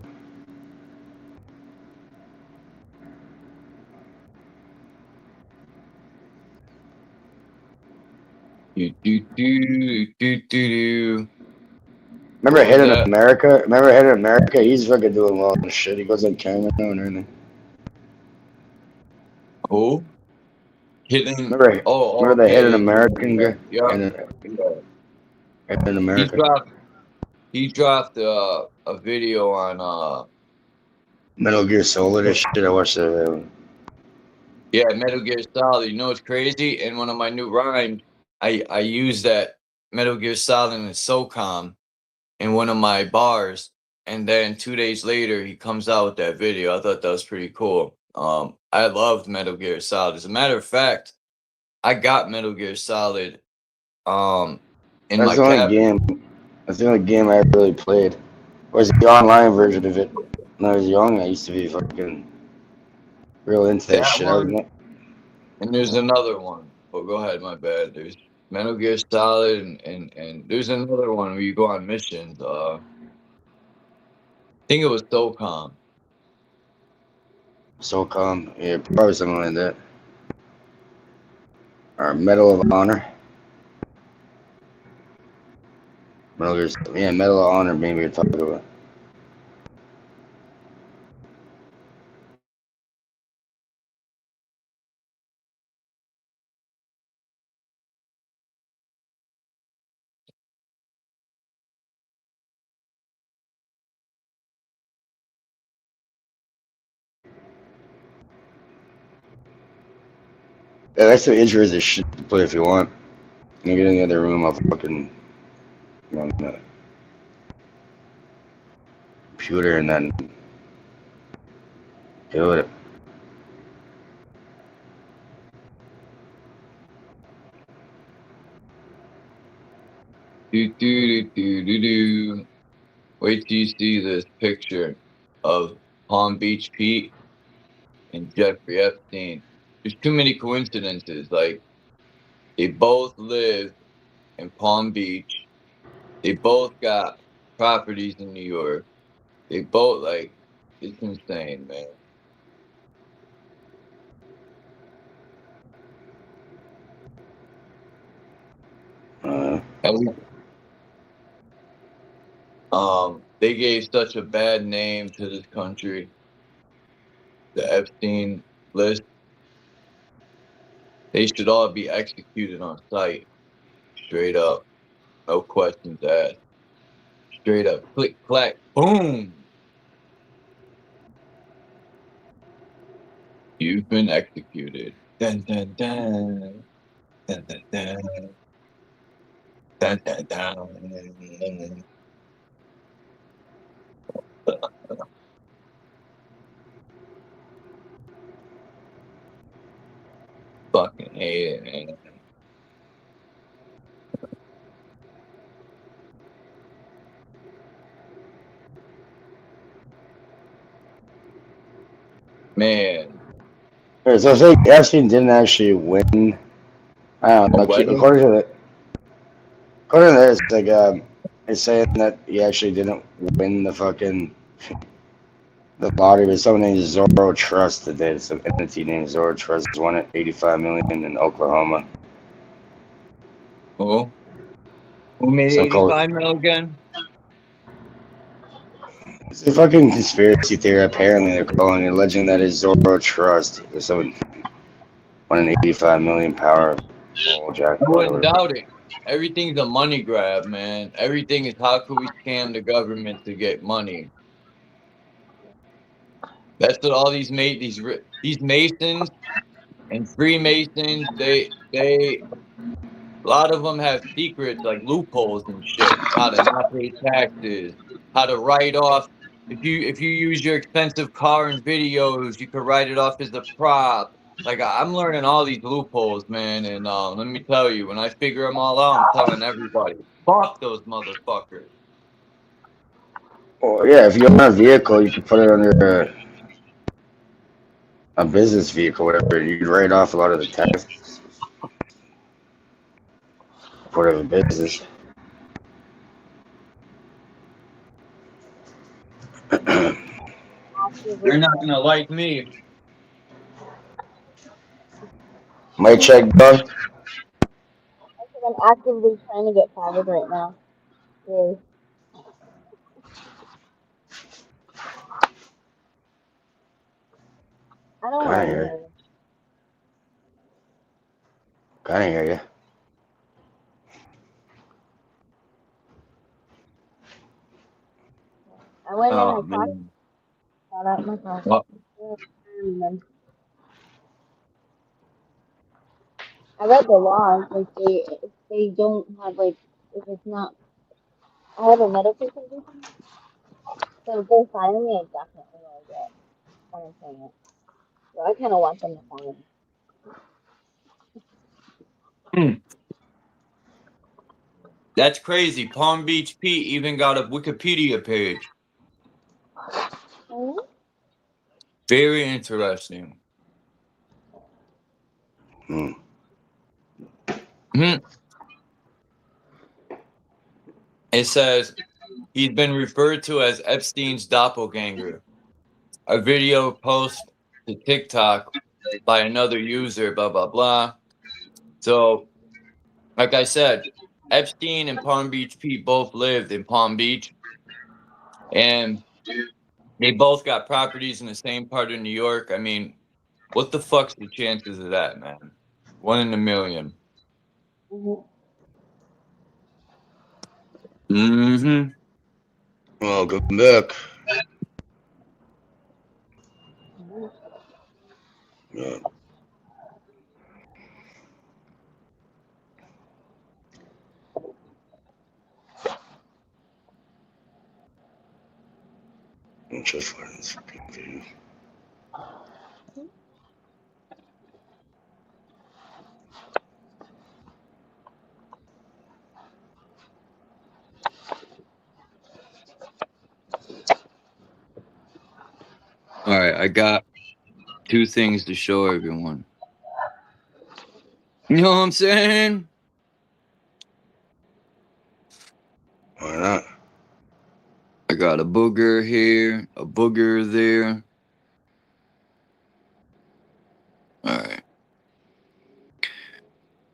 Do. Remember Hidden America? Remember Hidden America? He's fucking doing well and shit. He goes on camera now and everything. Who? Hidden. Remember the Hidden American guy? Yeah. Hidden America. He dropped a video on Metal Gear Solid and shit. I watched that. Yeah, Metal Gear Solid. You know what's crazy? In one of my new rhymes, I used that Metal Gear Solid and SOCOM in one of my bars, and then 2 days later he comes out with that video. I thought that was pretty cool. I loved Metal Gear Solid. As a matter of fact, I got Metal Gear Solid in That's my the only cabinet. game. That's the only game I ever really played. Or was the online version of it? When I was young, I used to be fucking real into that shit. And there's another one. Oh, go ahead, my bad. There's Metal Gear Solid and there's another one where you go on missions. I think it was SOCOM. SOCOM, yeah, probably something like that. Or Medal of Honor. Medal of Honor, maybe you're talking about. Yeah, that's some interesting shit to play if you want. You get in the other room, I'll fucking computer and then do it. Do. Wait till you see this picture of Palm Beach Pete and Jeffrey Epstein. There's too many coincidences. Like, they both live in Palm Beach. They both got properties in New York. They both, like, it's insane, man. They gave such a bad name to this country. The Epstein list. They should all be executed on sight. Straight up. No questions asked. Straight up. Click, clack, boom. You've been executed. Dun, dun, dun. Dun, dun, dun. Dun, dun, dun. Fucking hate it, man. Man. So I think Epstein didn't actually win. I don't know. According to this, like it's saying that he actually didn't win the fucking the lottery, but someone named Zorro Trust that did. Some entity named Zorro Trust won it $85 million in Oklahoma. Oh. Who made So 85 mil again? It's a fucking conspiracy theory. Apparently, they're calling it, alleging that it's Zorro Trust. Someone won an $85 million power jackpot. I wouldn't doubt it. Everything's a money grab, man. Everything is how can we scam the government to get money. That's what all these Masons and Freemasons. They a lot of them have secrets like loopholes and shit. How to not pay taxes. How to write off. If you use your expensive car in videos, you could write it off as a prop. Like, I'm learning all these loopholes, man. And let me tell you, when I figure them all out, I'm telling everybody, fuck those motherfuckers. Well, yeah, if you own a vehicle, you can put it under a business vehicle, whatever. You can write off a lot of the taxes for a business. They're not gonna like me. Mic check, bro. I'm actively trying to get fired right now. Really. I don't want to hear it. Kinda hear you. I went in and got out my car. What? I read the law. Like if they don't have like, if it's not, I have a medical condition. So if they fire me, I definitely will get unemployment. So I kind of want them to fire me. That's crazy. Palm Beach Pete even got a Wikipedia page. Mm-hmm. Very interesting. It says he's been referred to as Epstein's doppelganger. A video post to TikTok by another user, blah, blah, blah. So, like I said, Epstein and Palm Beach Pete both lived in Palm Beach. And they both got properties in the same part of New York. I mean, what the fuck's the chances of that, man? 1 in a million. Mm-hmm. Welcome back. Yeah. I'm just finding this fucking video. All right, I got 2 things to show everyone. You know what I'm saying? Why not? I got a booger here, a booger there. All right.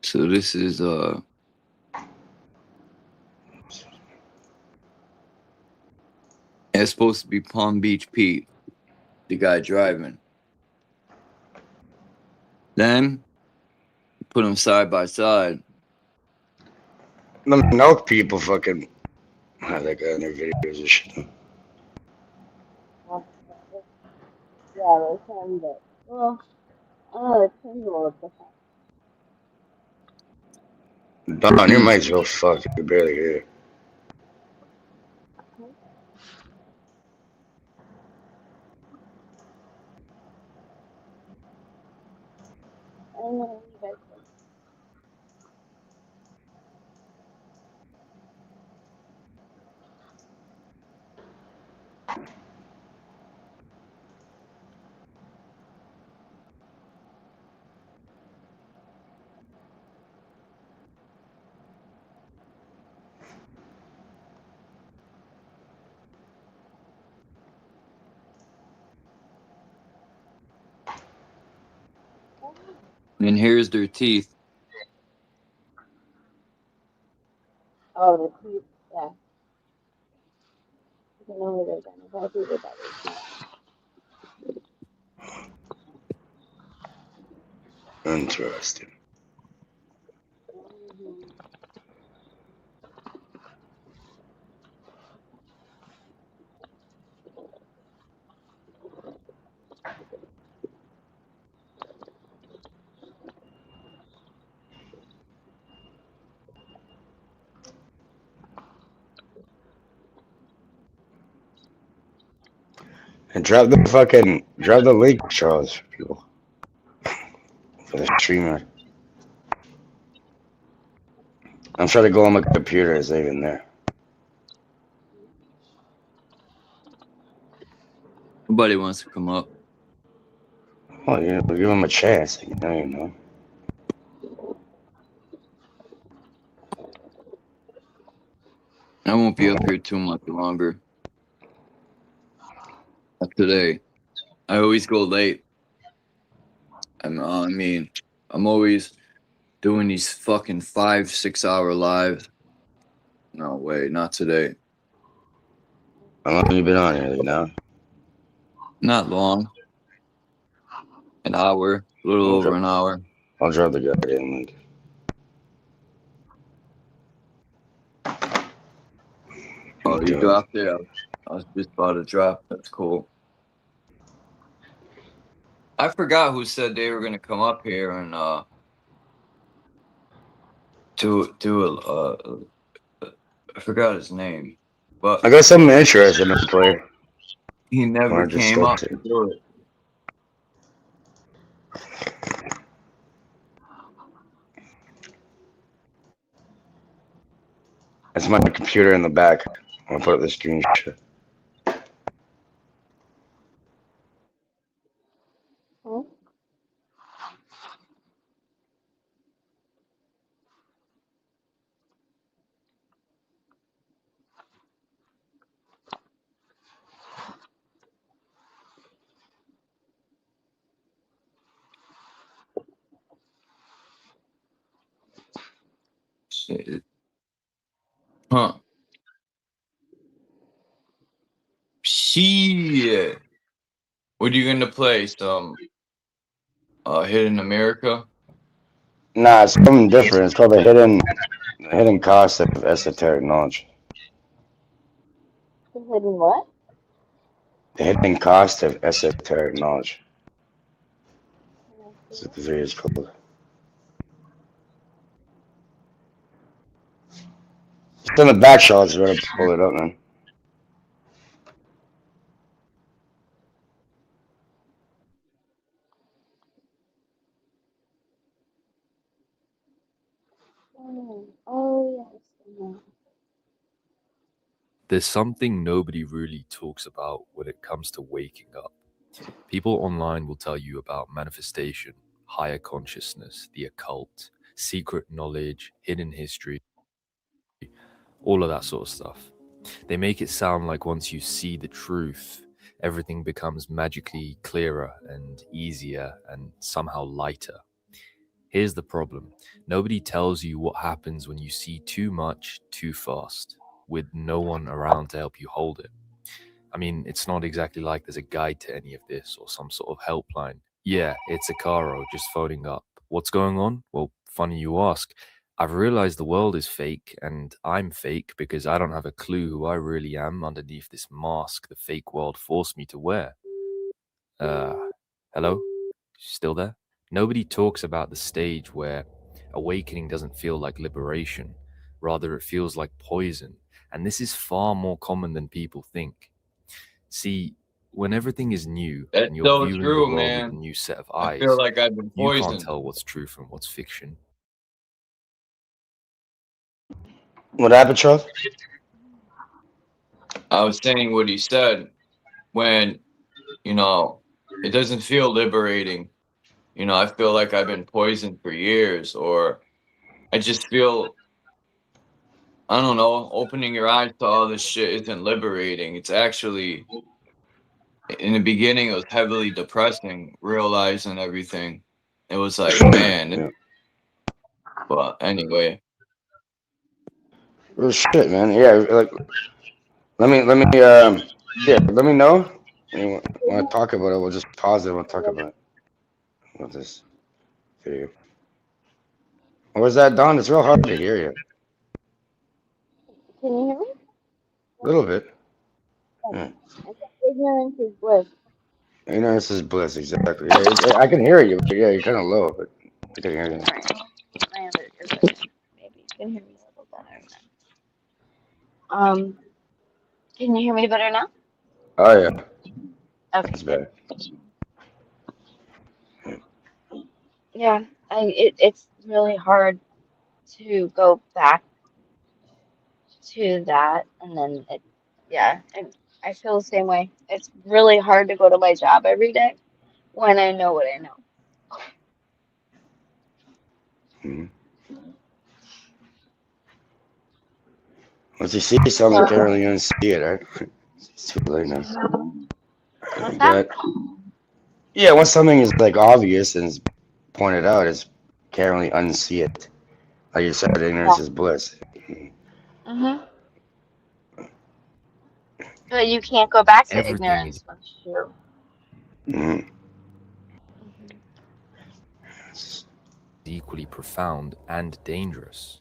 So this is it's supposed to be Palm Beach Pete, the guy driving. Then put them side by side. Let me know if people fucking have that guy in their videos and shit. Yeah, they turned it. Well, oh, it turned a little different. Don, your mic's real fucked. You can barely hear it. I don't know what you guys think. And here's their teeth. Oh, the teeth, yeah. I don't know where they're going. I do with that. Interesting. And drop the link, Charles, for people. For the streamer. I'm trying to go on my computer, it's not even there. Nobody wants to come up. Well, yeah, we'll give him a chance. You know. I won't be up here too much longer. Not today. I always go late. I mean, I'm always doing these fucking 5-6 hour lives. No way, not today. How long have you been on here, you know? Not long. An hour, a little over an hour. I'll drop the goddamn link. Oh, you dropped it? I was just about to drop. That's cool. I forgot who said they were gonna come up here and I forgot his name, but I got something interesting to play. he never came up to do it. That's my computer in the back. I'm gonna put up the screenshot. Huh? Shit. Huh. Shit. What are you gonna play? Some Hidden America? Nah, it's something different. It's called the hidden cost of esoteric knowledge. The hidden what? The hidden cost of esoteric knowledge. That's what the video is called. It's in the back shots. We're gonna pull it up, man. Oh, yes. I know. There's something nobody really talks about when it comes to waking up. People online will tell you about manifestation, higher consciousness, the occult, secret knowledge, hidden history, all of that sort of stuff. They make it sound like once you see the truth, everything becomes magically clearer and easier and somehow lighter. Here's the problem. Nobody tells you what happens when you see too much too fast, with no one around to help you hold it. I mean, it's not exactly like there's a guide to any of this or some sort of helpline. Yeah, it's Akaro just phoning up. What's going on? Well, funny you ask. I've realized the world is fake and I'm fake because I don't have a clue who I really am underneath this mask the fake world forced me to wear. Hello? Still there? Nobody talks about the stage where awakening doesn't feel like liberation. Rather, it feels like poison. And this is far more common than people think. See, when everything is new That's and you're so viewing true, the world with a man. new set of I feel eyes, like I've been you can't poisoned. tell what's true from what's fiction. What happened, Charles? I was saying what he said when, it doesn't feel liberating. I feel like I've been poisoned for years, or I just feel, I don't know, opening your eyes to all this shit isn't liberating. It's actually, in the beginning, it was heavily depressing, realizing everything. It was like, man, Yeah. but anyway. Real shit, man. Yeah, like let me let me know. And when I talk about it, we'll just pause it and we'll talk about this video. Where's that, Don? It's real hard to hear you. Can you hear me? A little bit. Okay. Yeah. I said ignorance is bliss. Ignorance is bliss, exactly. Yeah, I can hear you, but yeah, you're kind of low, but I can hear you. Alright. My other earbud. Maybe you can hear me a little better now. Can you hear me better now? Oh yeah, Okay. that's better. Yeah, it's really hard to go back to that, and then I feel the same way. It's really hard to go to my job every day when I know what I know. Mm-hmm. Once you see something, you can't really unsee it, right? It's too late now. What's that? But yeah, once something is like obvious and is pointed out, it's can't really unsee it. Like you said, ignorance is bliss. Mhm. But you can't go back to Everything is ignorance once you. Mm-hmm. equally profound and dangerous.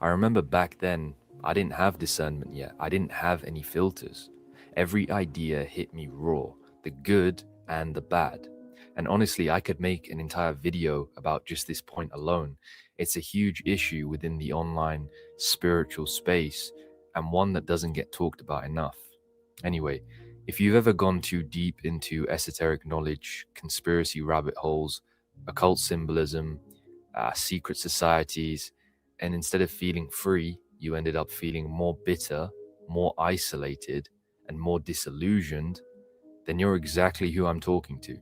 I remember back then, I didn't have discernment yet. I didn't have any filters. Every idea hit me raw, the good and the bad. And honestly, I could make an entire video about just this point alone. It's a huge issue within the online spiritual space and one that doesn't get talked about enough. Anyway, if you've ever gone too deep into esoteric knowledge, conspiracy rabbit holes, occult symbolism, secret societies, and instead of feeling free, you ended up feeling more bitter, more isolated, and more disillusioned, then you're exactly who I'm talking to.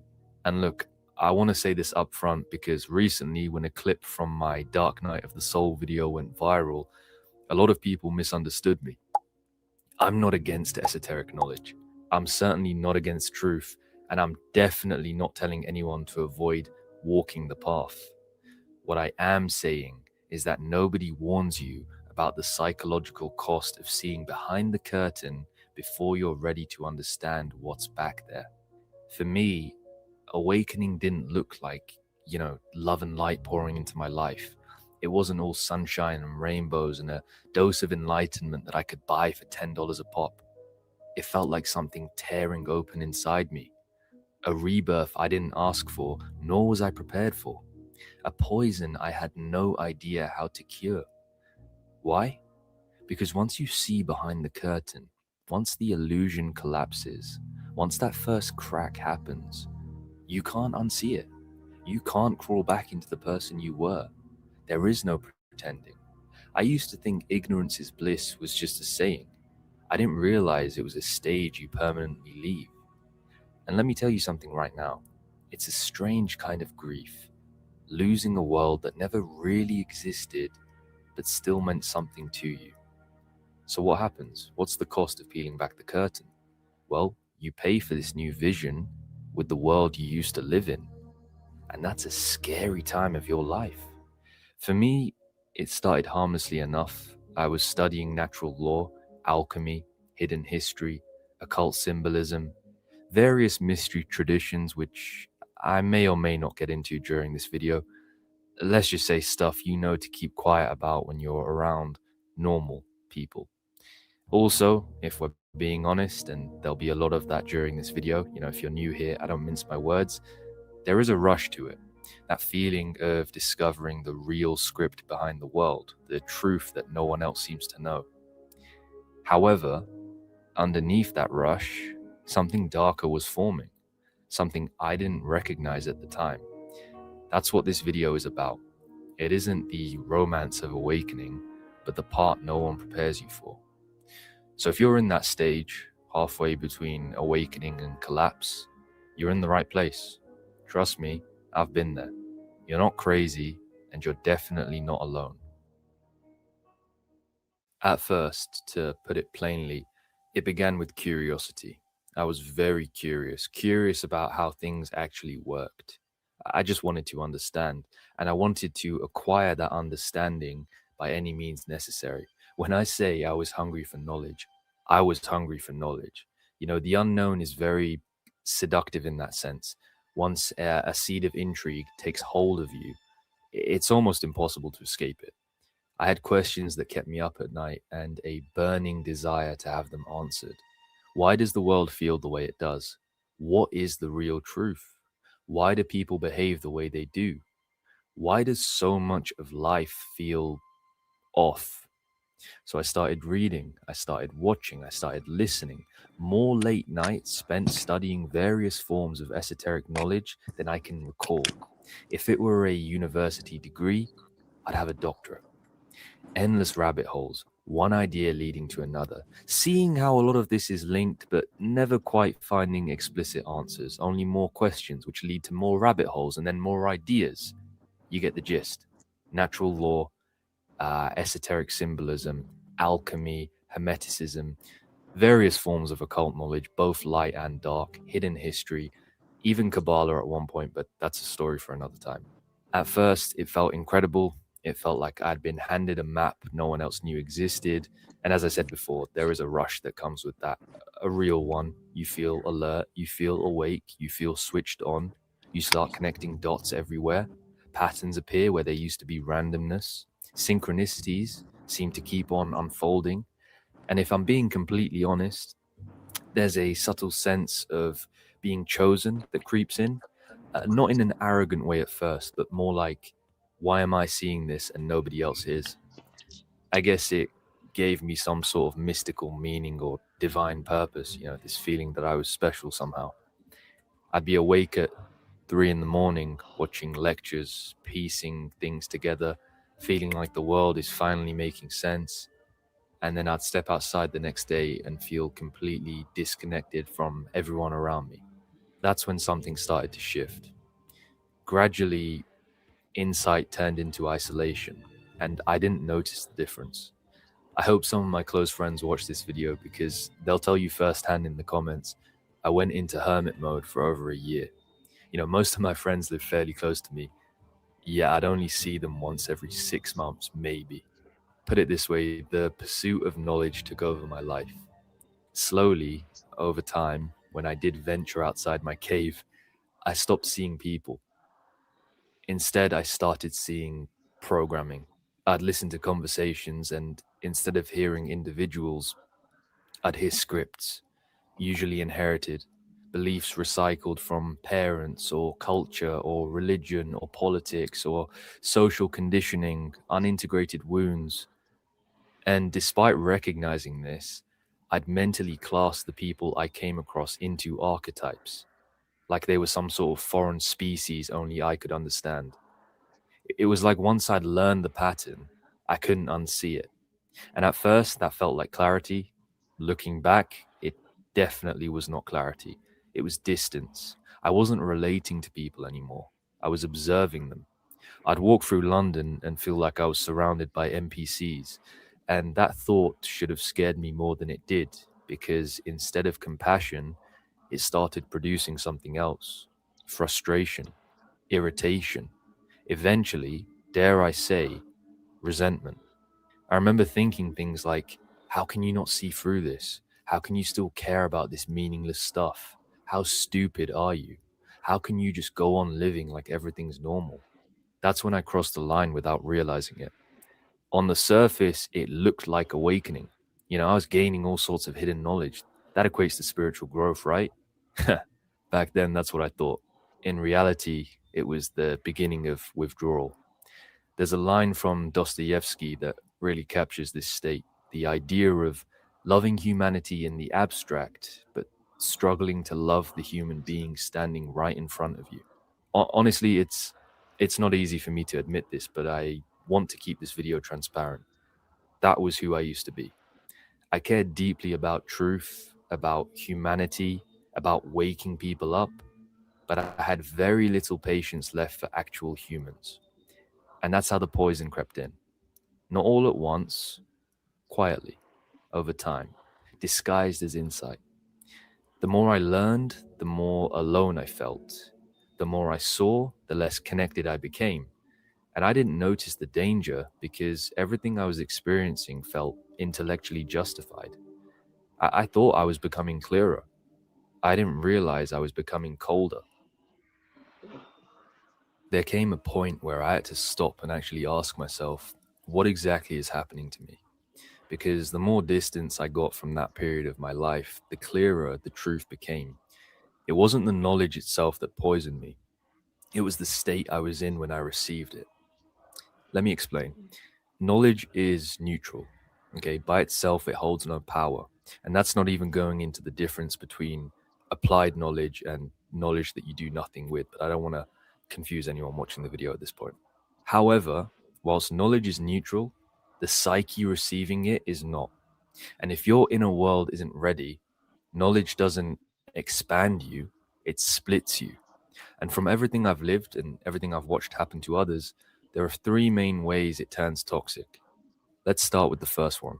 And look, I want to say this up front because recently, when a clip from my Dark Night of the Soul video went viral, a lot of people misunderstood me. I'm not against esoteric knowledge. I'm certainly not against truth, and I'm definitely not telling anyone to avoid walking the path. What I am saying is that nobody warns you about the psychological cost of seeing behind the curtain before you're ready to understand what's back there. For me, awakening didn't look like, love and light pouring into my life. It wasn't all sunshine and rainbows and a dose of enlightenment that I could buy for $10 a pop. It felt like something tearing open inside me. A rebirth I didn't ask for, nor was I prepared for. A poison I had no idea how to cure. Why? Because once you see behind the curtain, once the illusion collapses, once that first crack happens, you can't unsee it. You can't crawl back into the person you were. There is no pretending. I used to think ignorance is bliss was just a saying. I didn't realize it was a stage you permanently leave. And let me tell you something right now. It's a strange kind of grief. Losing a world that never really existed, but still meant something to you. So what happens? What's the cost of peeling back the curtain? Well, you pay for this new vision with the world you used to live in. And that's a scary time of your life. For me, it started harmlessly enough. I was studying natural law, alchemy, hidden history, occult symbolism, various mystery traditions, which I may or may not get into during this video. Let's just say stuff you know to keep quiet about when you're around normal people. Also, if we're being honest, and there'll be a lot of that during this video, if you're new here, I don't mince my words, there is a rush to it. That feeling of discovering the real script behind the world, the truth that no one else seems to know. However, underneath that rush, something darker was forming, something I didn't recognize at the time. That's what this video is about. It isn't the romance of awakening, but the part no one prepares you for. So if you're in that stage, halfway between awakening and collapse, you're in the right place. Trust me, I've been there. You're not crazy, and you're definitely not alone. At first, to put it plainly, it began with curiosity. I was very curious about how things actually worked. I just wanted to understand, and I wanted to acquire that understanding by any means necessary. When I say I was hungry for knowledge, I was hungry for knowledge. The unknown is very seductive in that sense. Once a seed of intrigue takes hold of you, it's almost impossible to escape it. I had questions that kept me up at night and a burning desire to have them answered. Why does the world feel the way it does? What is the real truth? Why do people behave the way they do? Why does so much of life feel off? So I started reading, I started watching, I started listening. More late nights spent studying various forms of esoteric knowledge than I can recall. If it were a university degree, I'd have a doctorate. Endless rabbit holes, one idea leading to another, seeing how a lot of this is linked, but never quite finding explicit answers, only more questions which lead to more rabbit holes and then more ideas. You get the gist. Natural law, esoteric symbolism, alchemy, hermeticism, various forms of occult knowledge, both light and dark, hidden history, even Kabbalah at one point, but that's a story for another time. At first, it felt incredible. It felt like I'd been handed a map no one else knew existed. And as I said before, there is a rush that comes with that, a real one. You feel alert, you feel awake, you feel switched on. You start connecting dots everywhere. Patterns appear where there used to be randomness. Synchronicities seem to keep on unfolding. And if I'm being completely honest, there's a subtle sense of being chosen that creeps in, not in an arrogant way at first, but more like, why am I seeing this and nobody else is? I guess it gave me some sort of mystical meaning or divine purpose, this feeling that I was special somehow. I'd be awake at 3 a.m, watching lectures, piecing things together, feeling like the world is finally making sense. And then I'd step outside the next day and feel completely disconnected from everyone around me. That's when something started to shift. Gradually, insight turned into isolation, and I didn't notice the difference. I hope some of my close friends watch this video because they'll tell you firsthand in the comments, I went into hermit mode for over a year. Most of my friends live fairly close to me. Yeah, I'd only see them once every 6 months, maybe. Put it this way, the pursuit of knowledge took over my life. Slowly, over time, when I did venture outside my cave, I stopped seeing people. Instead, I started seeing programming. I'd listen to conversations, and instead of hearing individuals, I'd hear scripts, usually inherited, beliefs recycled from parents or culture or religion or politics or social conditioning, unintegrated wounds. And despite recognizing this, I'd mentally class the people I came across into archetypes, like they were some sort of foreign species only I could understand. It was like once I'd learned the pattern, I couldn't unsee it. And at first, that felt like clarity. Looking back, it definitely was not clarity. It was distance. I wasn't relating to people anymore. I was observing them. I'd walk through London and feel like I was surrounded by NPCs. And that thought should have scared me more than it did, because instead of compassion, it started producing something else: frustration, irritation, eventually, dare I say, resentment. I remember thinking things like, how can you not see through this? How can you still care about this meaningless stuff? How stupid are you? How can you just go on living like everything's normal? That's when I crossed the line without realizing it. On the surface, it looked like awakening. You know, I was gaining all sorts of hidden knowledge. That equates to spiritual growth, right? Back then, that's what I thought. In reality, it was the beginning of withdrawal. There's a line from Dostoevsky that really captures this state: the idea of loving humanity in the abstract, but struggling to love the human being standing right in front of you. Honestly, it's not easy for me to admit this, but I want to keep this video transparent. That was who I used to be. I cared deeply about truth, about humanity, about waking people up, but I had very little patience left for actual humans. And that's how the poison crept in. Not all at once, quietly, over time, disguised as insight. The more I learned, the more alone I felt. The more I saw, the less connected I became. And I didn't notice the danger because everything I was experiencing felt intellectually justified. I thought I was becoming clearer. I didn't realize I was becoming colder. There came a point where I had to stop and actually ask myself, what exactly is happening to me? Because the more distance I got from that period of my life, the clearer the truth became. It wasn't the knowledge itself that poisoned me. It was the state I was in when I received it. Let me explain. Knowledge is neutral. Okay, by itself, it holds no power. And that's not even going into the difference between applied knowledge and knowledge that you do nothing with. But I don't want to confuse anyone watching the video at this point. However, whilst knowledge is neutral, the psyche receiving it is not. And if your inner world isn't ready, knowledge doesn't expand you, it splits you. And from everything I've lived and everything I've watched happen to others, there are three main ways it turns toxic. Let's start with the first one.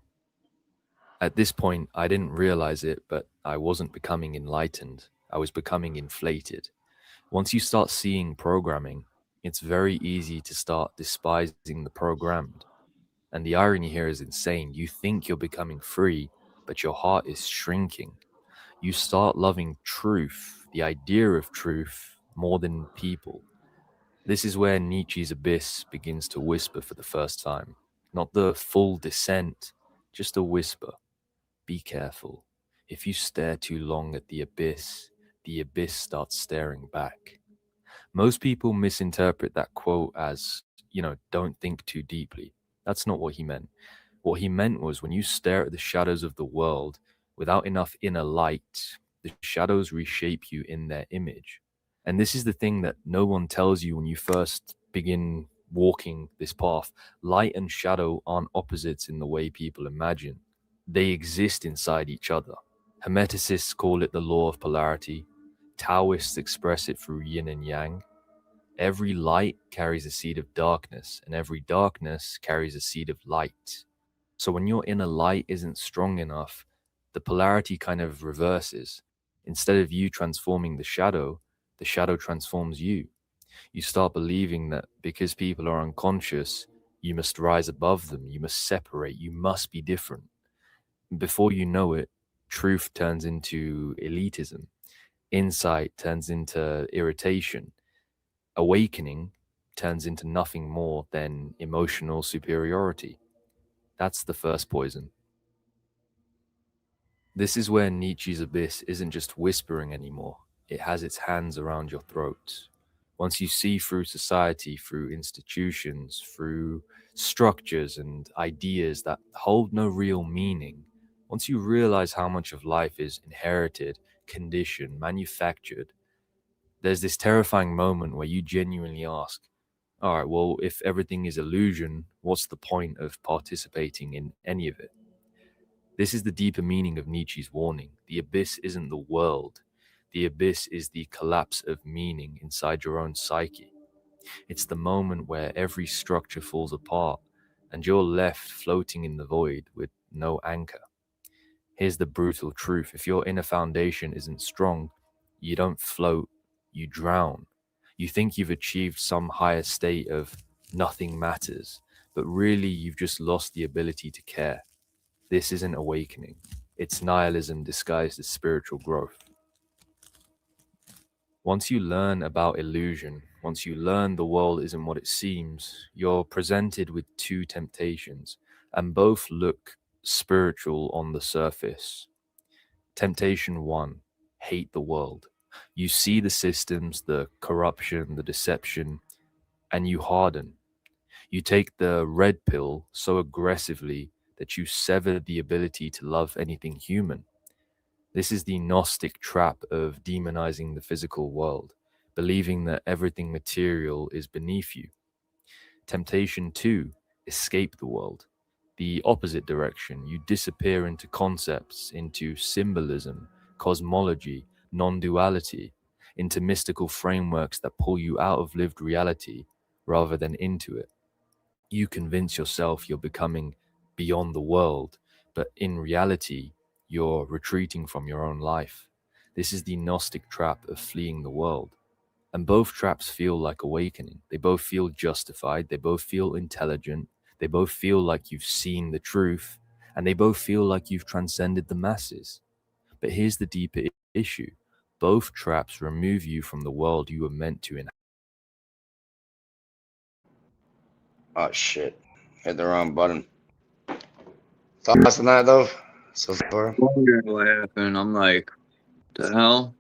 At this point, I didn't realize it, but I wasn't becoming enlightened. I was becoming inflated. Once you start seeing programming, it's very easy to start despising the programmed. And the irony here is insane. You think you're becoming free, but your heart is shrinking. You start loving truth, the idea of truth, more than people. This is where Nietzsche's abyss begins to whisper for the first time. Not the full descent, just a whisper. Be careful. If you stare too long at the abyss starts staring back. Most people misinterpret that quote as, don't think too deeply. That's not what he meant. What he meant was when you stare at the shadows of the world without enough inner light, the shadows reshape you in their image. And this is the thing that no one tells you when you first begin walking this path. Light and shadow aren't opposites in the way people imagine. They exist inside each other. Hermeticists call it the law of polarity. Taoists express it through yin and yang. Every light carries a seed of darkness, and every darkness carries a seed of light. So when your inner light isn't strong enough, the polarity kind of reverses. Instead of you transforming the shadow transforms you. You start believing that because people are unconscious, you must rise above them, you must separate, you must be different. Before you know it, truth turns into elitism. Insight turns into irritation. Awakening turns into nothing more than emotional superiority. That's the first poison. This is where Nietzsche's abyss isn't just whispering anymore. It has its hands around your throat. Once you see through society, through institutions, through structures and ideas that hold no real meaning, once you realize how much of life is inherited, conditioned, manufactured, there's this terrifying moment where you genuinely ask, All right, well, if everything is illusion, what's the point of participating in any of it? This is the deeper meaning of Nietzsche's warning. The abyss isn't the world. The abyss is the collapse of meaning inside your own psyche. It's the moment where every structure falls apart and you're left floating in the void with no anchor. Here's the brutal truth. If your inner foundation isn't strong, you don't float, you drown. You think you've achieved some higher state of nothing matters, but really you've just lost the ability to care. This isn't awakening. It's nihilism disguised as spiritual growth. Once you learn about illusion, once you learn the world isn't what it seems, you're presented with two temptations, and both look spiritual on the surface. Temptation 1, hate the world. You see the systems, the corruption, the deception, and you harden. You take the red pill so aggressively that you sever the ability to love anything human. This is the Gnostic trap of demonizing the physical world, believing that everything material is beneath you. Temptation 2, escape the world. The opposite direction, you disappear into concepts, into symbolism, cosmology, non-duality, into mystical frameworks that pull you out of lived reality rather than into it. You convince yourself you're becoming beyond the world, but in reality, you're retreating from your own life. This is the Gnostic trap of fleeing the world. And both traps feel like awakening. They both feel justified. They both feel intelligent. They both feel like you've seen the truth. And they both feel like you've transcended the masses. But here's the deeper issue. Both traps remove you from the world you were meant to inhabit. Oh shit! Hit the wrong button. Thoughts on that though, so far? Wondering what happened. I'm like, the hell?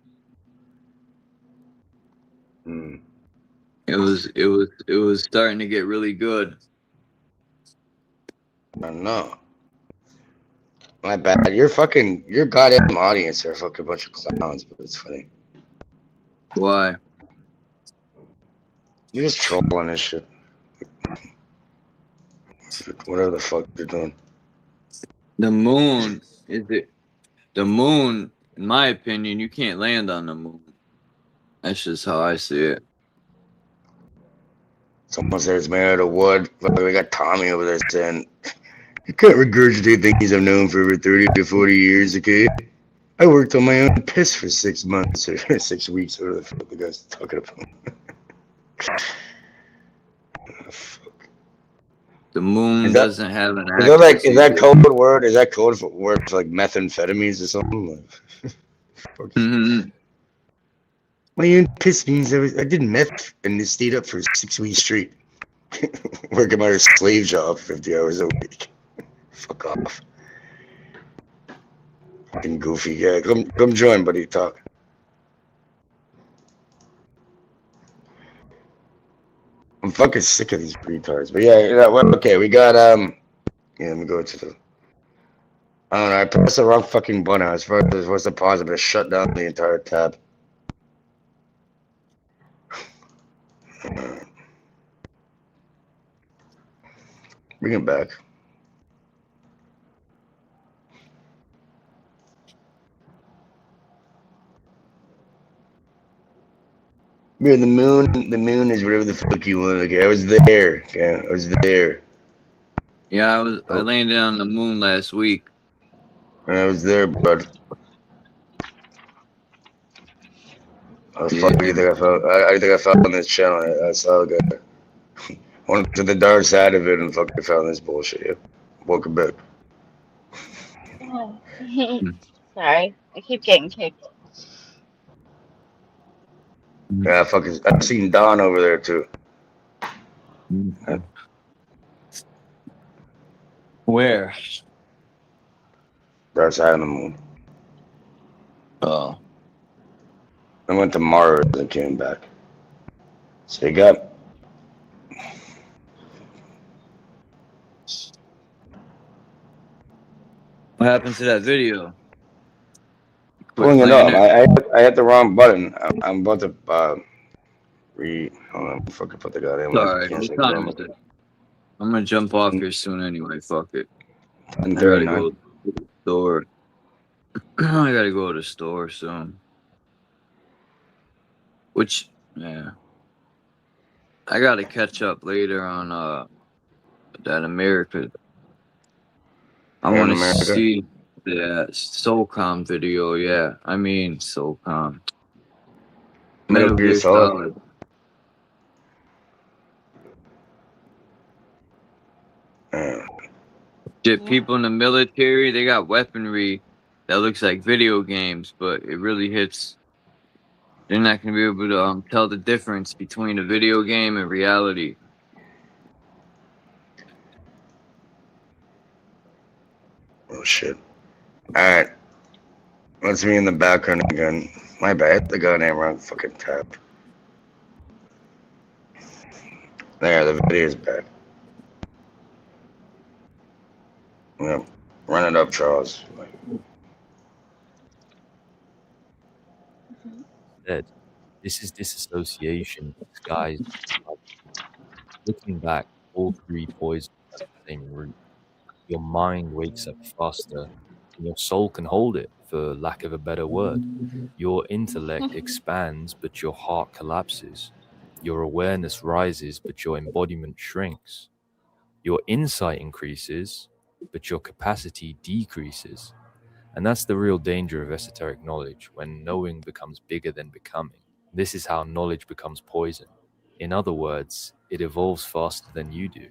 Hmm. It was starting to get really good. I don't know. My bad. Your goddamn audience are a fucking bunch of clowns, but it's funny. Why? You're just trolling this shit. Whatever the fuck you're doing. The moon the moon, in my opinion, you can't land on the moon. That's just how I see it. Someone says it's made out of wood. We got Tommy over there saying, you can't regurgitate things I've known for over 30 to 40 years, okay? I worked on my own piss for 6 months or 6 weeks, whatever the fuck the guy's talking about. Oh, fuck. The moon doesn't have an Is that like, is that code word? Is that code for word for like methamphetamines or something? Mm-hmm. My own piss means I did meth and it stayed up for 6 weeks straight. Working my slave job 50 hours a week. Fuck off. Fucking goofy guy. Come join, buddy. Talk. I'm fucking sick of these retards. But yeah, okay, we got yeah, let me go to the I don't know, I pressed the wrong fucking button. I was supposed to pause it, but it shut down the entire tab. Bring it back. Yeah, the moon is whatever the fuck you want. Okay, I was there. Yeah, I was there. Yeah, I landed on the moon last week. I was there, bud. Oh, fuck, I think I fell on this channel. I saw a guy. Went to the dark side of it and fucking found this bullshit. Yeah. Welcome back. Sorry, I keep getting kicked. Yeah, fucking. I've seen Don over there too. Where? Dark side of the moon. Oh. I went to Mars and came back. So you got. What happened to that video? Pulling it up. I hit the wrong button. I'm about to Hold on, fucking put the goddamn It's alright. can't What say time grammar. is it? I'm gonna jump off here soon anyway. Fuck it. I gotta 10:39. go to the store. I gotta go to the store soon. Which, yeah. I gotta catch up later on that America. I Yeah, in want to America. see the SOCOM video. Yeah, I mean SOCOM. Metal Gear Solid. Shit, people in the military, they got weaponry that looks like video games, but it really hits. They're not gonna be able to tell the difference between a video game and reality. Oh shit. Alright. Let's me in the background again. My bad. The goddamn wrong fucking tab. There, the video's back. Yeah. Run it up, Charles. Dead. This is disassociation disguised. Looking back, all three poison at the same root. Your mind wakes up faster, and your soul can hold it, for lack of a better word. Your intellect expands, but your heart collapses. Your awareness rises, but your embodiment shrinks. Your insight increases, but your capacity decreases. And that's the real danger of esoteric knowledge, when knowing becomes bigger than becoming. This is how knowledge becomes poison. In other words, it evolves faster than you do.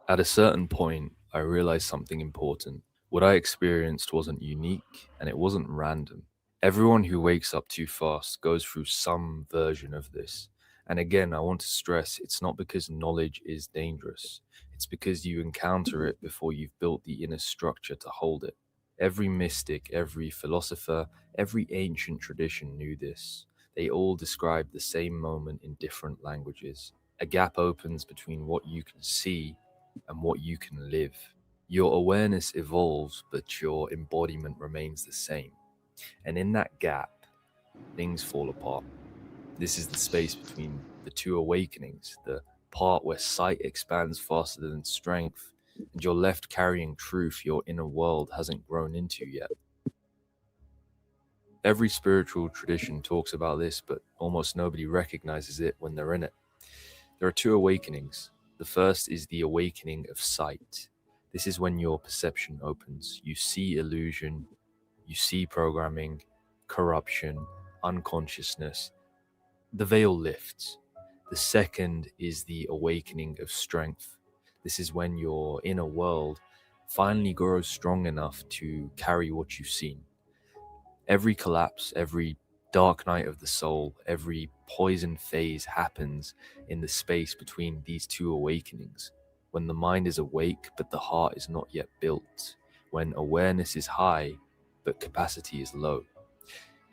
At a certain point, I realized something important. What I experienced wasn't unique, and it wasn't random. Everyone who wakes up too fast goes through some version of this. And again, I want to stress, it's not because knowledge is dangerous. It's because you encounter it before you've built the inner structure to hold it. Every mystic, every philosopher, every ancient tradition knew this. They all described the same moment in different languages. A gap opens between what you can see and what you can live. Your awareness evolves, but your embodiment remains the same. And in that gap, things fall apart. This is the space between the two awakenings, the part where sight expands faster than strength, and you're left carrying truth your inner world hasn't grown into yet. Every spiritual tradition talks about this, but almost nobody recognizes it when they're in it. There are two awakenings. The first is the awakening of sight. This is when your perception opens. You see illusion, you see programming, corruption, unconsciousness. The veil lifts. The second is the awakening of strength. This is when your inner world finally grows strong enough to carry what you've seen. Every collapse, every dark night of the soul, every poison phase happens in the space between these two awakenings. When the mind is awake, but the heart is not yet built. When awareness is high, but capacity is low.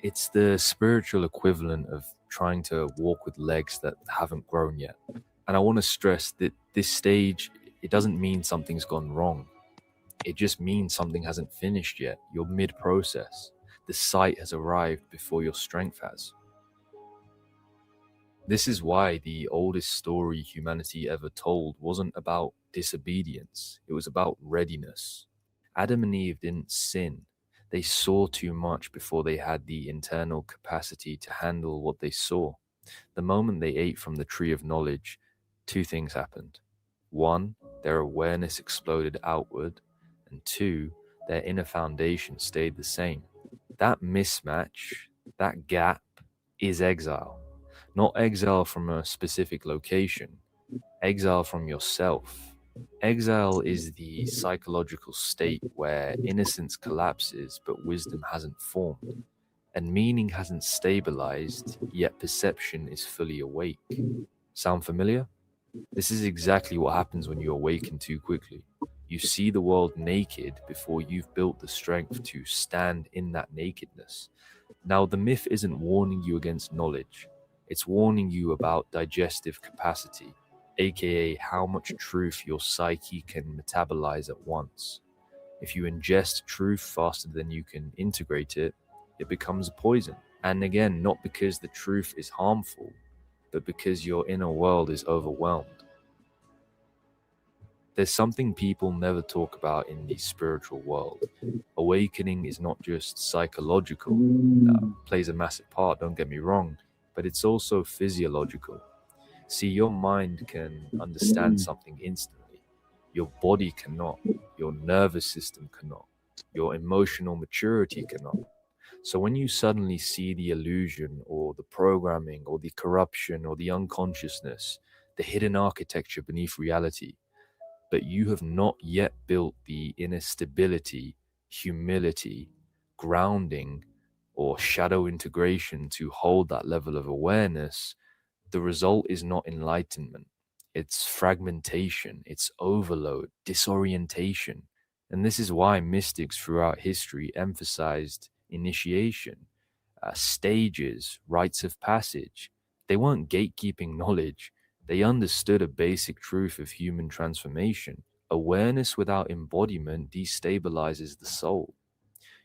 It's the spiritual equivalent of trying to walk with legs that haven't grown yet. And I want to stress that this stage, it doesn't mean something's gone wrong. It just means something hasn't finished yet. You're mid-process. The sight has arrived before your strength has. This is why the oldest story humanity ever told wasn't about disobedience. It was about readiness. Adam and Eve didn't sin. They saw too much before they had the internal capacity to handle what they saw. The moment they ate from the tree of knowledge, two things happened. One, their awareness exploded outward, and two, their inner foundation stayed the same. That mismatch, that gap, is exile. Not exile from a specific location, exile from yourself. Exile is the psychological state where innocence collapses but wisdom hasn't formed, and meaning hasn't stabilized, yet perception is fully awake. Sound familiar? This is exactly what happens when you awaken too quickly. You see the world naked before you've built the strength to stand in that nakedness. Now, the myth isn't warning you against knowledge. It's warning you about digestive capacity, aka how much truth your psyche can metabolize at once. If you ingest truth faster than you can integrate it, it becomes a poison. And again, not because the truth is harmful, but because your inner world is overwhelmed. There's something people never talk about in the spiritual world. Awakening is not just psychological, plays a massive part, don't get me wrong, but it's also physiological. See, your mind can understand something instantly. Your body cannot. Your nervous system cannot. Your emotional maturity cannot. So when you suddenly see the illusion or the programming or the corruption or the unconsciousness, the hidden architecture beneath reality, but you have not yet built the inner stability, humility, grounding, or shadow integration to hold that level of awareness, the result is not enlightenment. It's fragmentation, it's overload, disorientation. And this is why mystics throughout history emphasized initiation, stages, rites of passage. They weren't gatekeeping knowledge. They understood a basic truth of human transformation. Awareness without embodiment destabilizes the soul.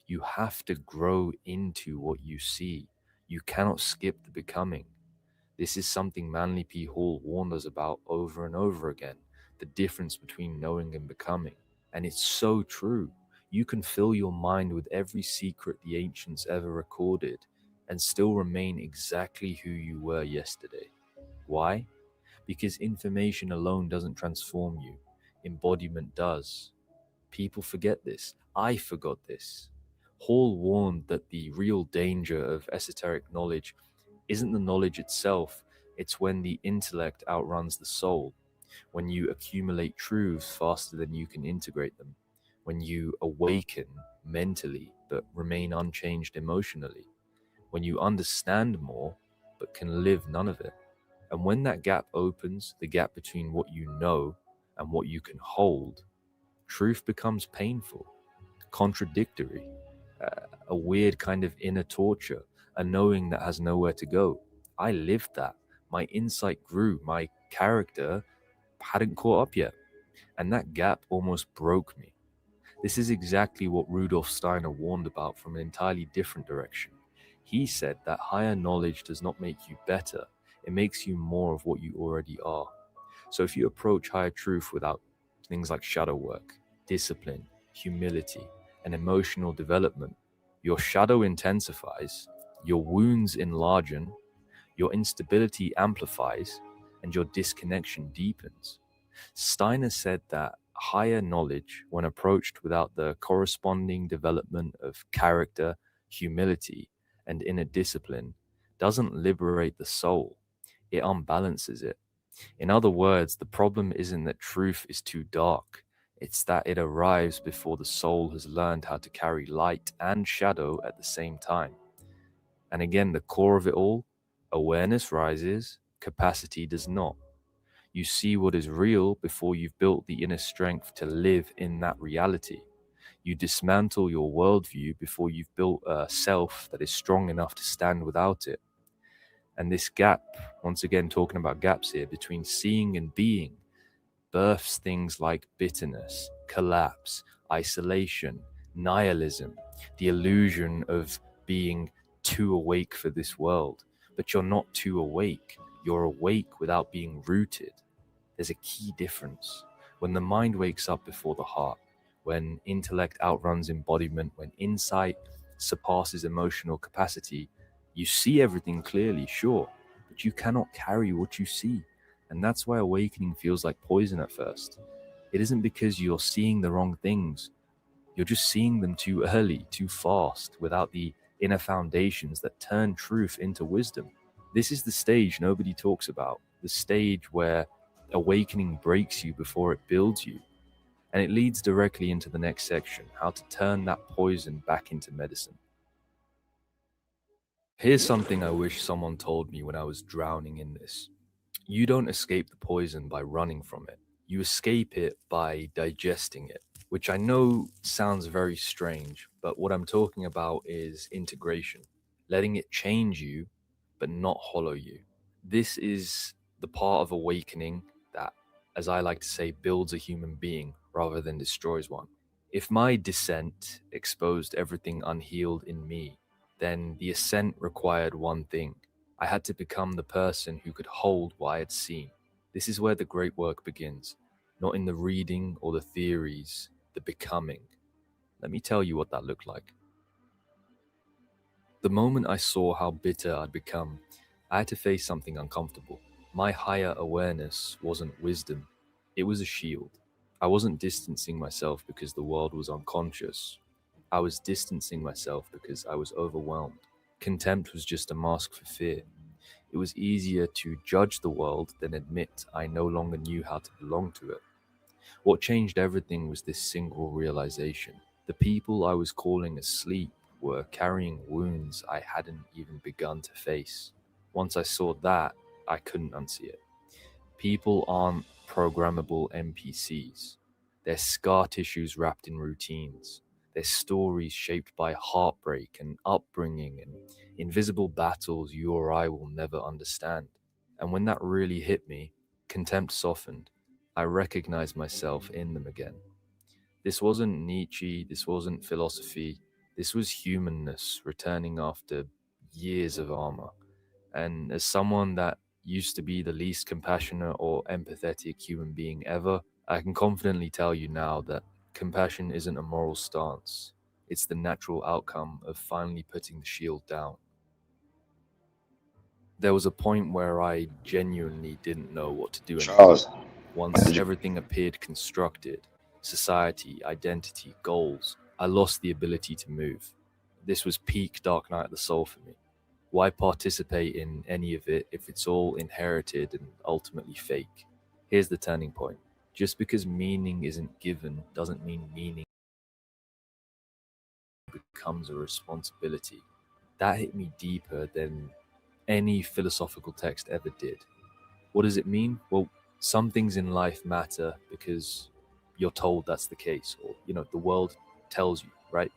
You have to grow into what you see. You cannot skip the becoming. This is something Manly P. Hall warned us about over and over again, the difference between knowing and becoming. And it's so true. You can fill your mind with every secret the ancients ever recorded and still remain exactly who you were yesterday. Why? Because information alone doesn't transform you. Embodiment does. People forget this. I forgot this. Hall warned that the real danger of esoteric knowledge isn't the knowledge itself, it's when the intellect outruns the soul, when you accumulate truths faster than you can integrate them, when you awaken mentally but remain unchanged emotionally, when you understand more but can live none of it. And when that gap opens, the gap between what you know and what you can hold, truth becomes painful, contradictory, a weird kind of inner torture, a knowing that has nowhere to go. I lived that. My insight grew. My character hadn't caught up yet. And that gap almost broke me. This is exactly what Rudolf Steiner warned about from an entirely different direction. He said that higher knowledge does not make you better. It makes you more of what you already are. So if you approach higher truth without things like shadow work, discipline, humility, and emotional development, your shadow intensifies, your wounds enlargen, your instability amplifies, and your disconnection deepens. Steiner said that higher knowledge, when approached without the corresponding development of character, humility, and inner discipline, doesn't liberate the soul, it unbalances it. In other words, the problem isn't that truth is too dark, it's that it arrives before the soul has learned how to carry light and shadow at the same time. And again, the core of it all, awareness rises, capacity does not. You see what is real before you've built the inner strength to live in that reality. You dismantle your worldview before you've built a self that is strong enough to stand without it. And this gap, once again talking about gaps here, between seeing and being, births things like bitterness, collapse, isolation, nihilism, the illusion of being too awake for this world. But you're not too awake. You're awake without being rooted. There's a key difference. When the mind wakes up before the heart, when intellect outruns embodiment, when insight surpasses emotional capacity, you see everything clearly, sure, but you cannot carry what you see. And that's why awakening feels like poison at first. It isn't because you're seeing the wrong things. You're just seeing them too early, too fast, without the inner foundations that turn truth into wisdom. This is the stage nobody talks about, the stage where awakening breaks you before it builds you. And it leads directly into the next section, how to turn that poison back into medicine. Here's something I wish someone told me when I was drowning in this. You don't escape the poison by running from it. You escape it by digesting it, which I know sounds very strange, but what I'm talking about is integration, letting it change you, but not hollow you. This is the part of awakening that, as I like to say, builds a human being rather than destroys one. If my descent exposed everything unhealed in me, then the ascent required one thing. I had to become the person who could hold what I had seen. This is where the great work begins, not in the reading or the theories, the becoming. Let me tell you what that looked like. The moment I saw how bitter I'd become, I had to face something uncomfortable. My higher awareness wasn't wisdom, it was a shield. I wasn't distancing myself because the world was unconscious. I was distancing myself because I was overwhelmed. Contempt was just a mask for fear. It was easier to judge the world than admit I no longer knew how to belong to it. What changed everything was this single realization. The people I was calling asleep were carrying wounds I hadn't even begun to face. Once I saw that, I couldn't unsee it. People aren't programmable NPCs. They're scar tissues wrapped in routines. They're stories shaped by heartbreak and upbringing and invisible battles you or I will never understand. And when that really hit me, contempt softened. I recognized myself in them again. This wasn't Nietzsche, this wasn't philosophy, this was humanness returning after years of armor. And as someone that used to be the least compassionate or empathetic human being ever, I can confidently tell you now that compassion isn't a moral stance. It's the natural outcome of finally putting the shield down. There was a point where I genuinely didn't know what to do anymore. Charles. Once everything appeared constructed, society, identity, goals, I lost the ability to move. This was peak Dark Night of the Soul for me. Why participate in any of it if it's all inherited and ultimately fake? Here's the turning point. Just because meaning isn't given doesn't mean meaning becomes a responsibility. That hit me deeper than any philosophical text ever did. What does it mean? Well, some things in life matter because you're told that's the case, or the world tells you, right?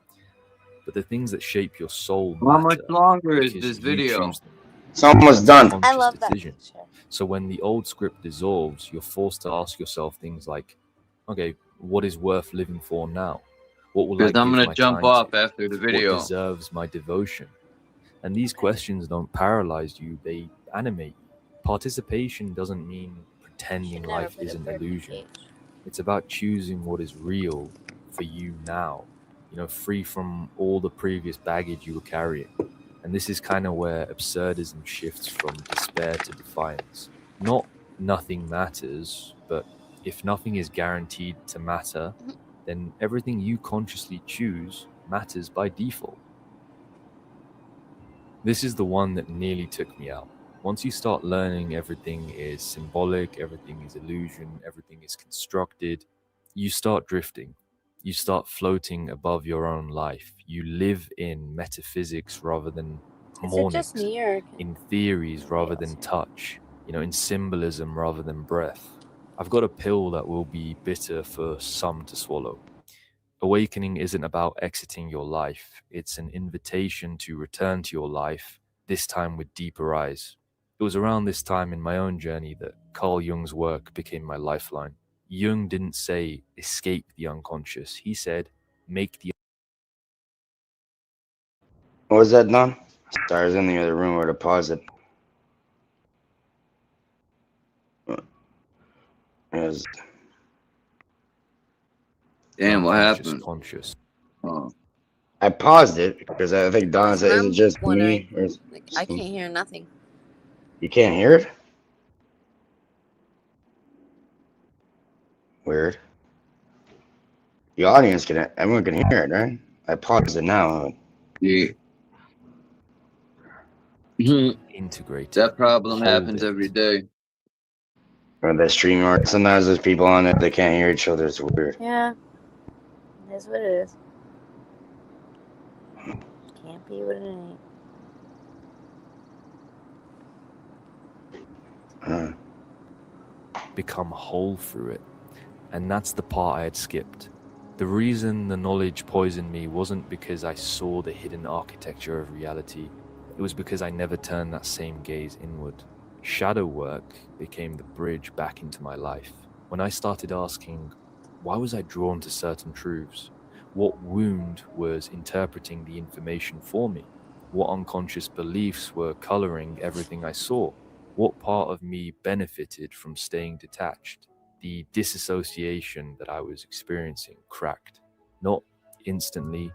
But the things that shape your soul matter. How much longer is because this you video? choose them. It's almost done. I love that Decision. picture. So when the old script dissolves, you're forced to ask yourself things like, okay, what is worth living for now? What will I Because give I'm going my to jump time off to? after the video. What deserves my devotion? And these questions don't paralyze you, they animate you. Participation doesn't mean pretending Should never life put is a an bird in a illusion. cage. It's about choosing what is real for you now, free from all the previous baggage you were carrying. And this is kind of where absurdism shifts from despair to defiance. Not nothing matters, but if nothing is guaranteed to matter, then everything you consciously choose matters by default. This is the one that nearly took me out. Once you start learning everything is symbolic, everything is illusion, everything is constructed, you start drifting. You start floating above your own life. You live in metaphysics rather than Is it just harmonics, me or in theories rather than touch, in symbolism rather than breath. I've got a pill that will be bitter for some to swallow. Awakening isn't about exiting your life. It's an invitation to return to your life, this time with deeper eyes. It was around this time in my own journey that Carl Jung's work became my lifeline. Jung didn't say, escape the unconscious. He said, make the... What was that, Don? Sorry, I was in the other room where to pause it. Damn, what unconscious happened? Conscious. Oh. I paused it because I think Don said, is it I'm just wondering, me? Or is like, I can't hear nothing. You can't hear it? Weird. The audience can, everyone can hear it, right? I paused it now. Yeah. Integrated. That problem Hold happens it. every day. Or the stream, or sometimes there's people on it that can't hear each other. It's weird. Yeah, that's what it is. Can't be what it ain't. Become whole through it. And that's the part I had skipped. The reason the knowledge poisoned me wasn't because I saw the hidden architecture of reality. It was because I never turned that same gaze inward. Shadow work became the bridge back into my life. When I started asking, why was I drawn to certain truths? What wound was interpreting the information for me? What unconscious beliefs were coloring everything I saw? What part of me benefited from staying detached? The disassociation that I was experiencing cracked, not instantly,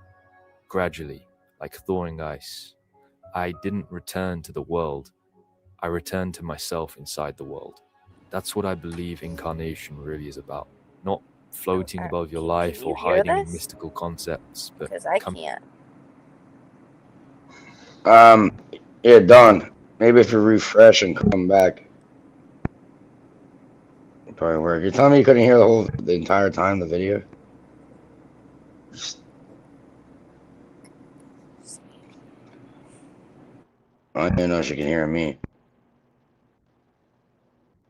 gradually, like thawing ice. I didn't return to the world, I returned to myself inside the world. That's what I believe incarnation really is about. Not floating above your life Can you or hear hiding in this? mystical concepts, but Because I can't. Yeah, Don. Maybe if you refresh and come back, it'll probably work. You're telling me you couldn't hear the entire time the video? I don't even know if she can hear me.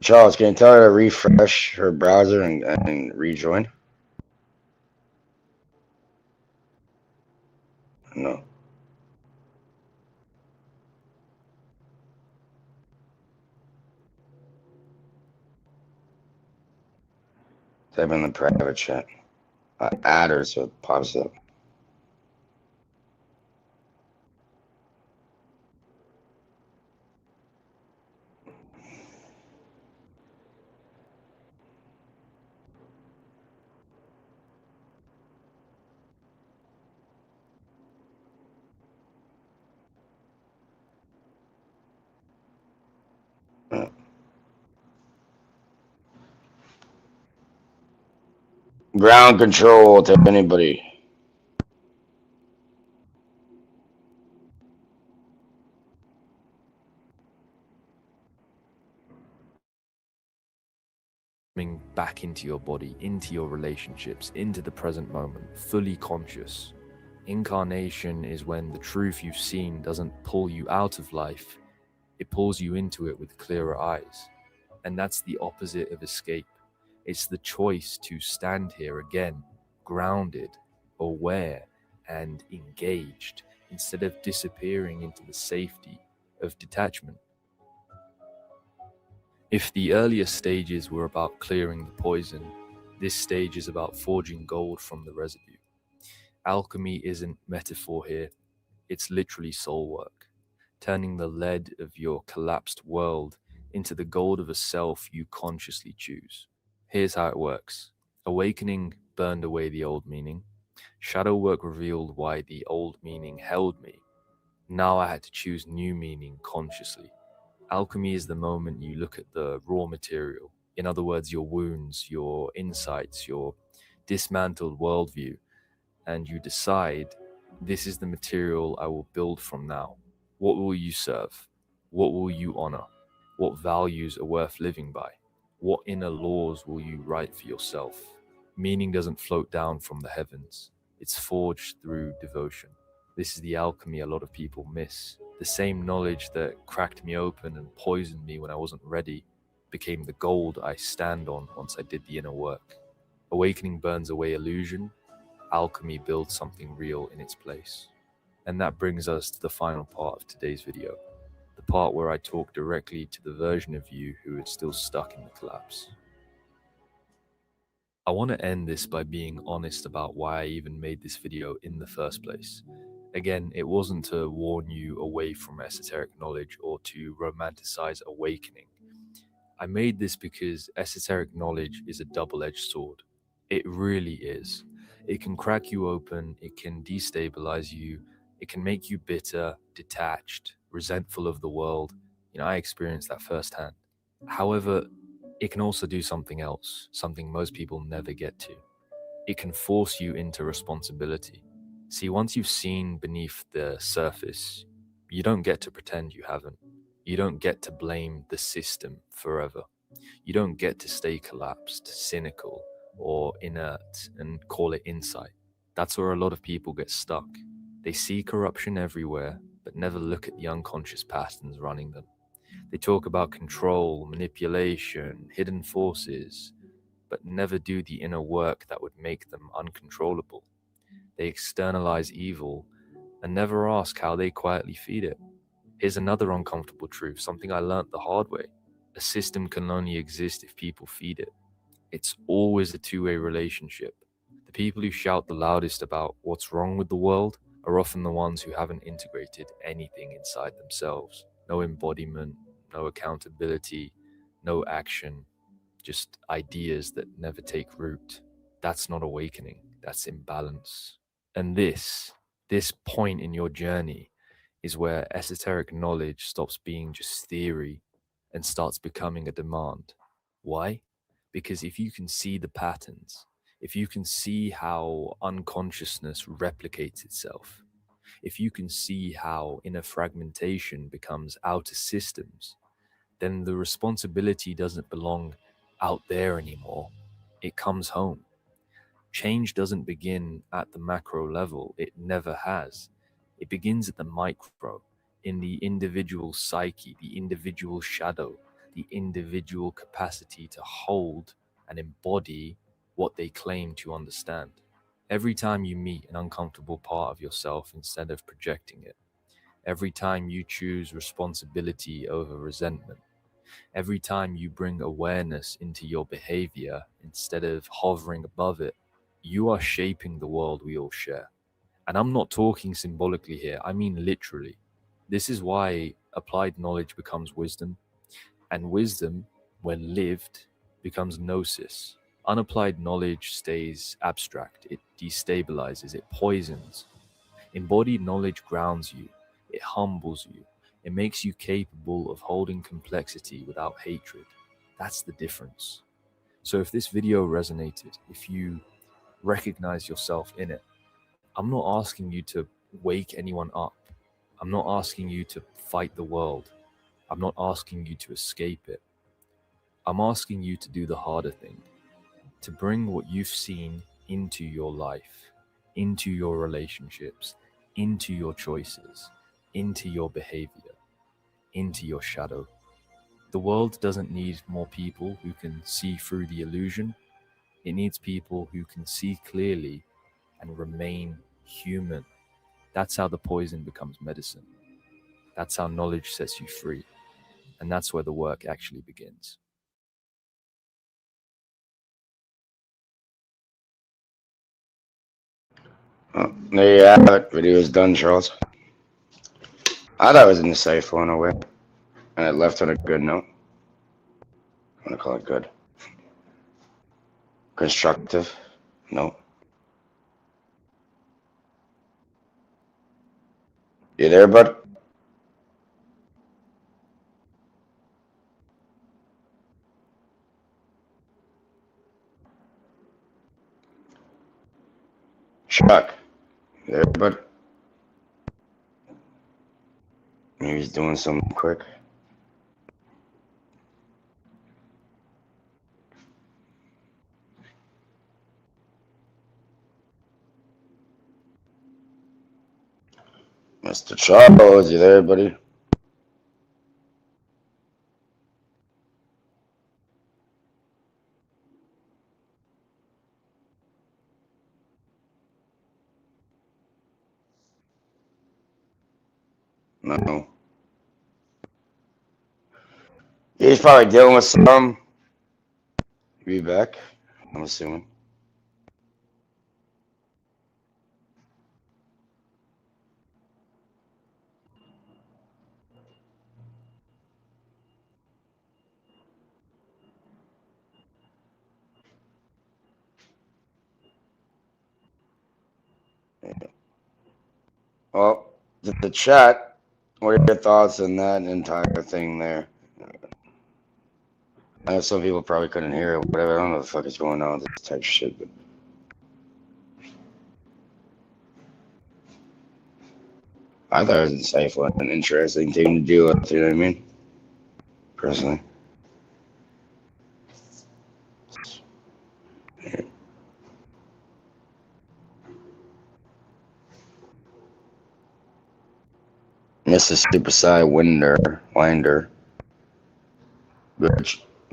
Charles, can you tell her to refresh her browser and rejoin? No. Type in the private chat. Add her so it pops up. Ground control to anybody. coming back into your body, into your relationships, into the present moment, fully conscious. Incarnation is when the truth you've seen doesn't pull you out of life, it pulls you into it with clearer eyes. And that's the opposite of escape. It's the choice to stand here again, grounded, aware, and engaged, instead of disappearing into the safety of detachment. If the earlier stages were about clearing the poison, this stage is about forging gold from the residue. Alchemy isn't metaphor here, it's literally soul work, turning the lead of your collapsed world into the gold of a self you consciously choose. Here's how it works. Awakening burned away the old meaning. Shadow work revealed why the old meaning held me. Now I had to choose new meaning consciously. Alchemy is the moment you look at the raw material, in other words, your wounds, your insights, your dismantled worldview, and you decide, this is the material I will build from now. What will you serve? What will you honor? What values are worth living by? What inner laws will you write for yourself? Meaning doesn't float down from the heavens. It's forged through devotion. This is the alchemy a lot of people miss. The same knowledge that cracked me open and poisoned me when I wasn't ready became the gold I stand on once I did the inner work. Awakening burns away illusion. Alchemy builds something real in its place. And that brings us to the final part of today's video, the part where I talk directly to the version of you who is still stuck in the collapse. I want to end this by being honest about why I even made this video in the first place. Again, it wasn't to warn you away from esoteric knowledge or to romanticize awakening. I made this because esoteric knowledge is a double-edged sword. It really is. It can crack you open, it can destabilize you, it can make you bitter, detached, resentful of the world. I experienced that firsthand. However, it can also do something else, something most people never get to. It can force you into responsibility. See, once you've seen beneath the surface, you don't get to pretend you haven't. You don't get to blame the system forever. You don't get to stay collapsed, cynical, or inert and call it insight. That's where a lot of people get stuck. They see corruption everywhere, but never look at the unconscious patterns running them. They talk about control, manipulation, hidden forces, but never do the inner work that would make them uncontrollable. They externalize evil and never ask how they quietly feed it. Here's another uncomfortable truth, something I learned the hard way. A system can only exist if people feed it. It's always a two-way relationship. The people who shout the loudest about what's wrong with the world are often the ones who haven't integrated anything inside themselves. No embodiment, no accountability, no action, just ideas that never take root. That's not awakening, that's imbalance. And this point in your journey is where esoteric knowledge stops being just theory and starts becoming a demand. Why? Because if you can see the patterns, if you can see how unconsciousness replicates itself, if you can see how inner fragmentation becomes outer systems, then the responsibility doesn't belong out there anymore. It comes home. Change doesn't begin at the macro level. It never has. It begins at the micro, in the individual psyche, the individual shadow, the individual capacity to hold and embody what they claim to understand. Every time you meet an uncomfortable part of yourself instead of projecting it, every time you choose responsibility over resentment, every time you bring awareness into your behavior instead of hovering above it, you are shaping the world we all share. And I'm not talking symbolically here, I mean literally. This is why applied knowledge becomes wisdom, and wisdom, when lived, becomes gnosis. Unapplied knowledge stays abstract, it destabilizes, it poisons. Embodied knowledge grounds you, it humbles you, it makes you capable of holding complexity without hatred. That's the difference. So if this video resonated, if you recognize yourself in it, I'm not asking you to wake anyone up. I'm not asking you to fight the world. I'm not asking you to escape it. I'm asking you to do the harder thing, to bring what you've seen into your life, into your relationships, into your choices, into your behavior, into your shadow. The world doesn't need more people who can see through the illusion. It needs people who can see clearly and remain human. That's how the poison becomes medicine. That's how knowledge sets you free. And that's where the work actually begins. There you have it. Video is done, Charles. I thought it was insightful in a way. And it left on a good note. I'm gonna call it good. Constructive? No. You there, bud? Chuck. You there, bud? Maybe he's doing something quick. Mr. Charles, you there, buddy? No. He's probably dealing with some. Be back, I'm assuming. Well, the chat, what are your thoughts on that entire thing there? I know some people probably couldn't hear it, whatever. I don't know what the fuck is going on with this type of shit, but I thought it was insightful and interesting thing to deal with, you know what I mean? Personally. Yeah. Mr. Superside Winder.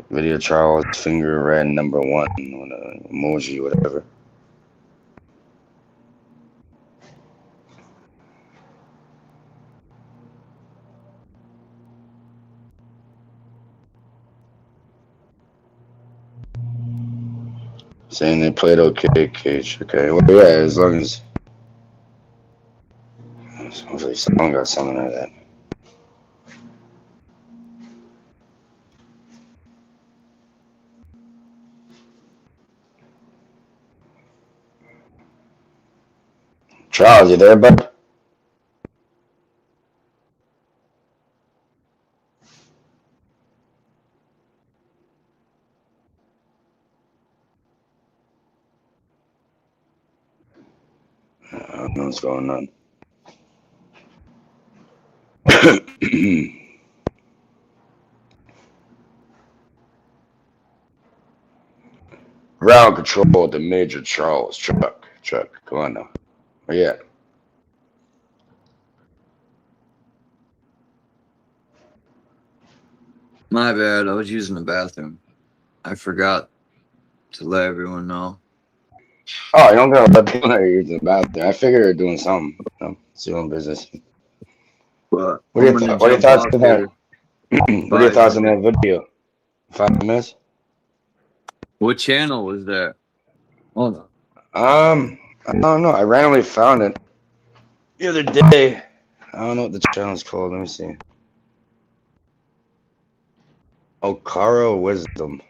Video Charles finger red number 1 emoji, whatever. Saying they played okay, Cage. Okay, well, yeah, as long as someone got something like that. Charles, you there, bud? I don't know what's going on. Ground control to Major Charles. Chuck, come on now. Where you at? My bad. I was using the bathroom. I forgot to let everyone know. Oh, you don't gotta let people know you're using the bathroom. I figured you're doing something. It's your own business. But What are your thoughts on that? What are your thoughts on that video? 5 minutes? What channel was that? Hold I don't know. I randomly found it the other day. I don't know what the channel's called. Let me see. Okara Wisdom.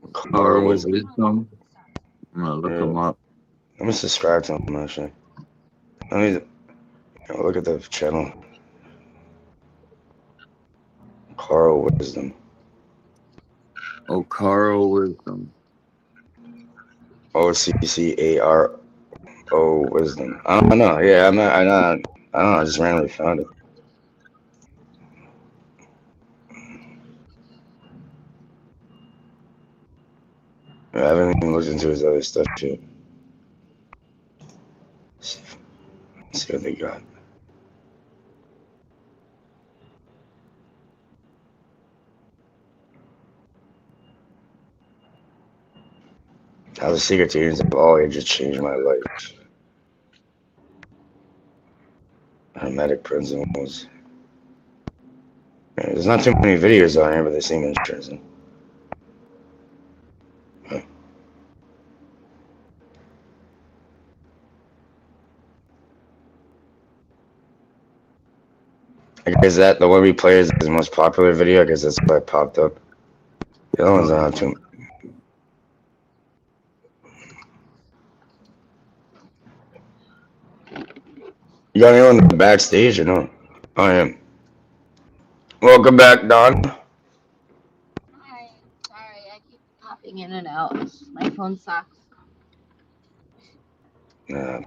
Okara Wisdom. I'm gonna look them up. Let me subscribe to him, actually. Let me look at the channel. Okara Wisdom. Okara Wisdom. OCCARO Wisdom. I don't know. Yeah, I don't know. I just randomly found it. I haven't even looked into his other stuff yet. Let's see what they got. How the secret teams of all ages changed my life. Hermetic principles. Yeah, there's not too many videos on here, but they seem interesting. I guess that the one we play is the most popular video. I guess that's why it popped up. The other ones don't have too. You got anyone in the backstage or no? I am. Welcome back, Don. Hi. Sorry, I keep popping in and out. My phone sucks. Nah.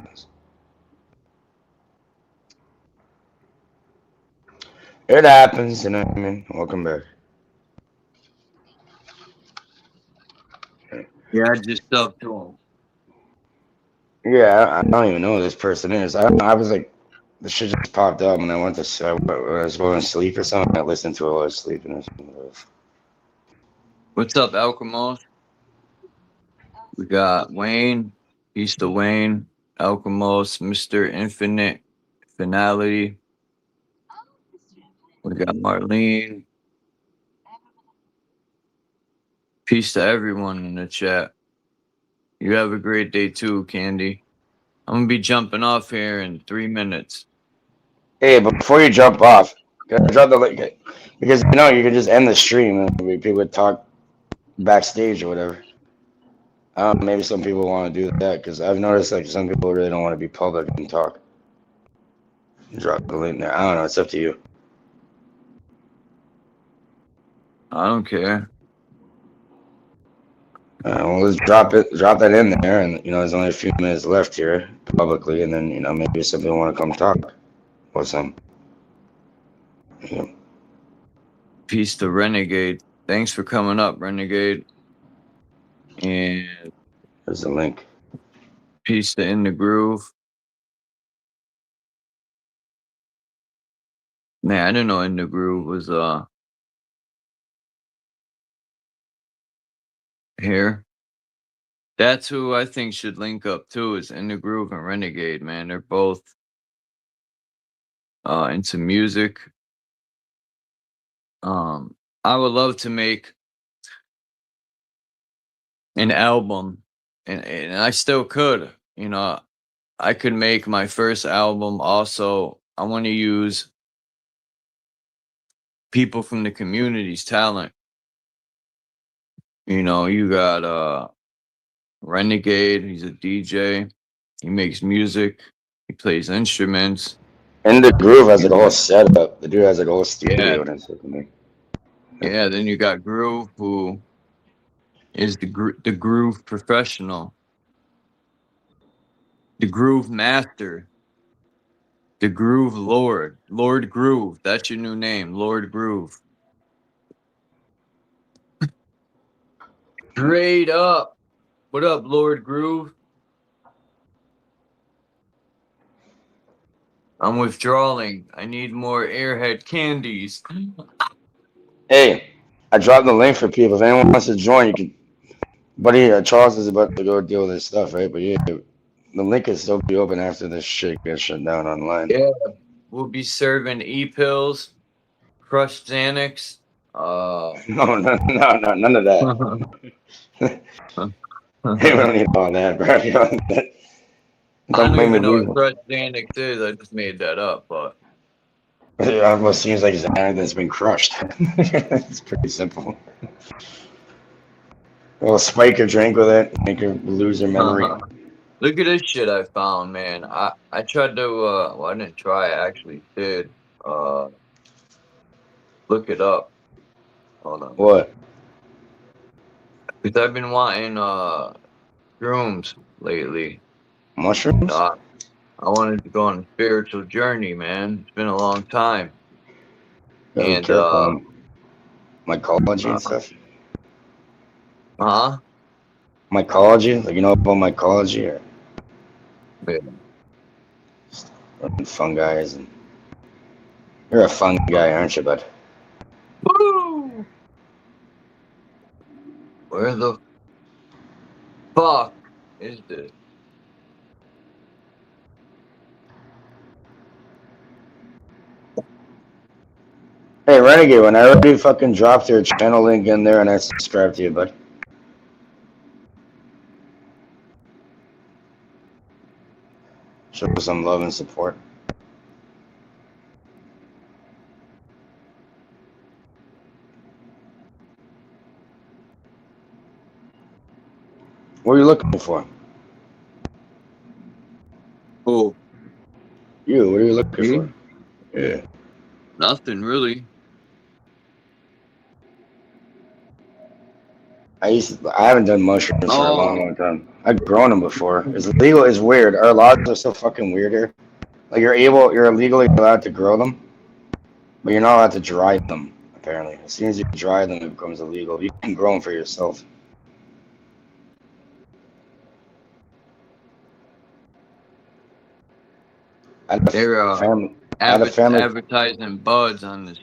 It happens, you know what I mean? Welcome back. Yeah, I just stuck to him. Yeah, I don't even know who this person is. I was like, the shit just popped up, and I went to when I was going to sleep or something. I listened to it while I was sleeping. Or something. What's up, Alchemos? We got Wayne, Peace to Wayne, Alchemos, Mr. Infinite, Finality. We got Marlene. Peace to everyone in the chat. You have a great day too, Candy. I'm gonna be jumping off here in 3 minutes. Hey, but before you jump off, can I drop the link? Because you know you can just end the stream and people would talk backstage or whatever. Maybe some people want to do that because I've noticed like some people really don't want to be public and talk. Drop the link there. I don't know. It's up to you. I don't care. Well, let's drop that in there, and there's only a few minutes left here publicly, and then maybe some people want to come talk or some. Peace to Renegade. Thanks for coming up, Renegade. And there's a link. Peace to In the Groove. Man, I didn't know In the Groove was here. That's who I think should link up too, is In the Groove and Renegade, man. They're both into music. I would love to make an album and I still could. You know, I could make my first album. Also, I want to use people from the community's talent. You know, you got Renegade. He's a DJ. He makes music. He plays instruments. And the Groove has like a whole setup. The dude has like a whole studio Yeah. and stuff. Yeah. Then you got Groove, who is the Groove professional, the Groove master, the Groove Lord, Lord Groove. That's your new name, Lord Groove. Straight up. What up, Lord Groove? I'm withdrawing. I need more Airhead candies. Hey, I dropped the link for people. If anyone wants to join, you can. Buddy, Charles is about to go deal with this stuff, right? But yeah, the link will still be open after this shit gets shut down online. Yeah. We'll be serving e-pills, crushed Xanax. No, none of that. Hey, we don't need all that, bro. I don't even know what crushed Xanax is. I just made that up, but it almost seems like Xanax that's been crushed. It's pretty simple. We'll spike a drink with it, make her lose her memory. Look at this shit I found, man. I tried to well, I didn't try, I actually did look it up. Hold on. What? Because I've been wanting shrooms lately. Mushrooms? I wanted to go on a spiritual journey, man. It's been a long time. And mycology and stuff. Huh? Mycology? Like, you know about mycology or fungi and you're a fun guy, aren't you, bud? Woo! Where the fuck is this? Hey, Renegade, when I already fucking dropped your channel link in there and I subscribed to you, bud. Show some love and support. What are you looking for? Who? You, what are you looking for? Yeah. Nothing really. I haven't done mushrooms for a long time. I've grown them before. It's legal. It's weird. Our laws are so fucking weird here. Like you're illegally allowed to grow them, but you're not allowed to dry them. Apparently, as soon as you dry them, it becomes illegal. You can grow them for yourself. They're advertising buds on this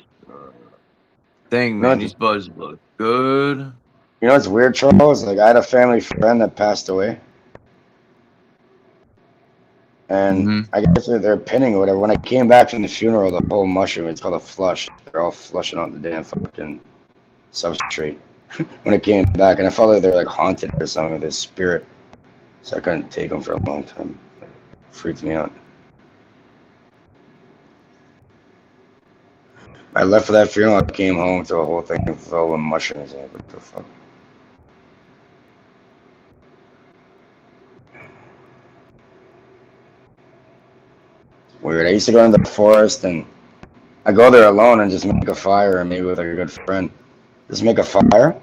thing, man. These buds look good. You know what's weird, Charles? Like I had a family friend that passed away, and I guess they're pinning or whatever. When I came back from the funeral, the whole mushroom, it's called a flush. They're all flushing out the damn fucking substrate. When I came back, and I felt like they're like haunted or something with this spirit, so I couldn't take them for a long time. It freaked me out. I left for that funeral. I came home to a whole thing filled with mushrooms. Like, what the fuck? Weird. I used to go into the forest and I go there alone and just make a fire, and maybe with a good friend. Just make a fire.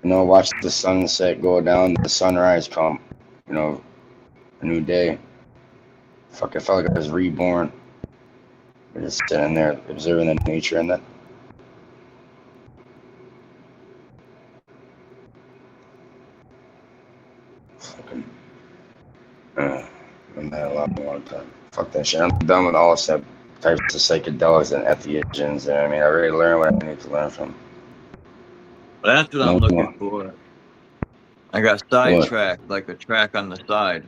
You know, watch the sunset go down, the sunrise come. You know, a new day. Fuck, I felt like I was reborn. We're just sitting there observing the nature in that. Fucking. I've had a long time. Fuck that shit. I'm done with all types of psychedelics and entheogens. I mean, I already learned what I need to learn from. Well, that's what I'm looking for. I got sidetracked, like a track on the side.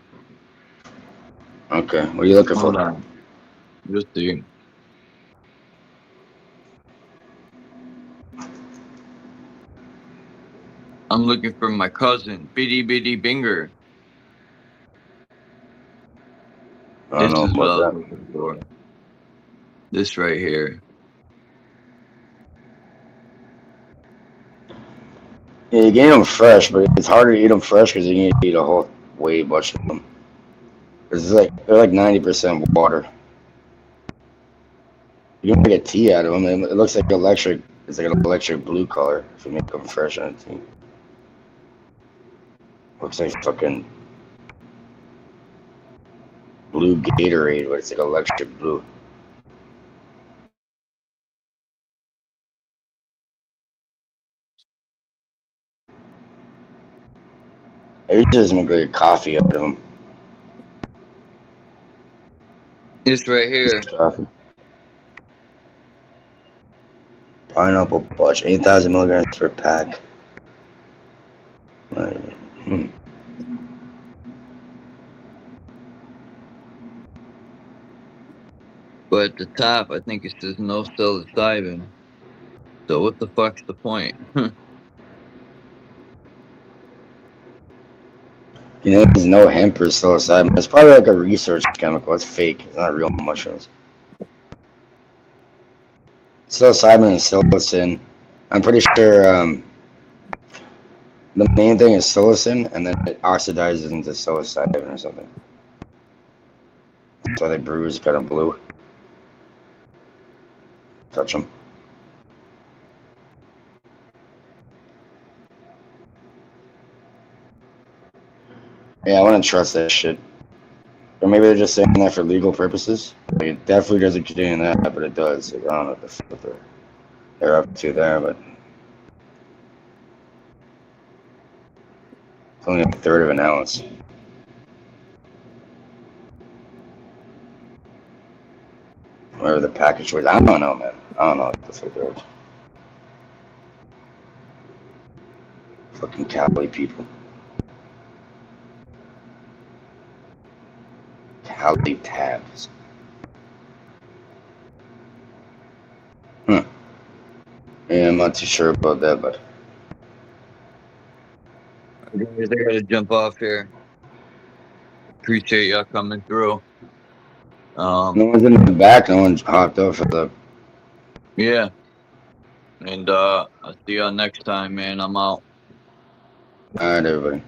Okay, what are you looking for? Hold on. Just see. I'm looking for my cousin, Bitty Bitty Binger. I don't This know is what I about was that. looking for. This right here. Yeah, you can eat them fresh, but it's harder to eat them fresh because you need to eat a whole way bunch of them. 'Cause it's like they're like 90% water. You can make a tea out of them. It looks like electric. It's like an electric blue color if you make them fresh on a tea. Looks like fucking blue Gatorade, but it's like electric blue. I usually just make like a coffee out of them. This right here. Coffee. Pineapple punch, 8,000 milligrams per pack. But at the top, I think it says no psilocybin. So what the fuck's the point? You know, there's no hemp or psilocybin. It's probably like a research chemical. It's fake. It's not real mushrooms. Psilocybin and psilocin. I'm pretty sure the main thing is psilocin, and then it oxidizes into psilocybin or something. That's why the brew is kind of blue. Touch them. Yeah, I wouldn't trust that shit. Or maybe they're just saying that for legal purposes. Like, it definitely doesn't contain that, but it does. Like, I don't know what the fuck they're up to there, but it's only a third of an ounce. Whatever the package was. I don't know, man. I don't know what the fuck they're. Fucking Cali people. Cali tabs. Yeah, I'm not too sure about that, but I gotta jump off here. Appreciate y'all coming through. no one's in the back. No one's hopped up for the. Yeah. And I'll see y'all next time, man. I'm out. All right, everybody.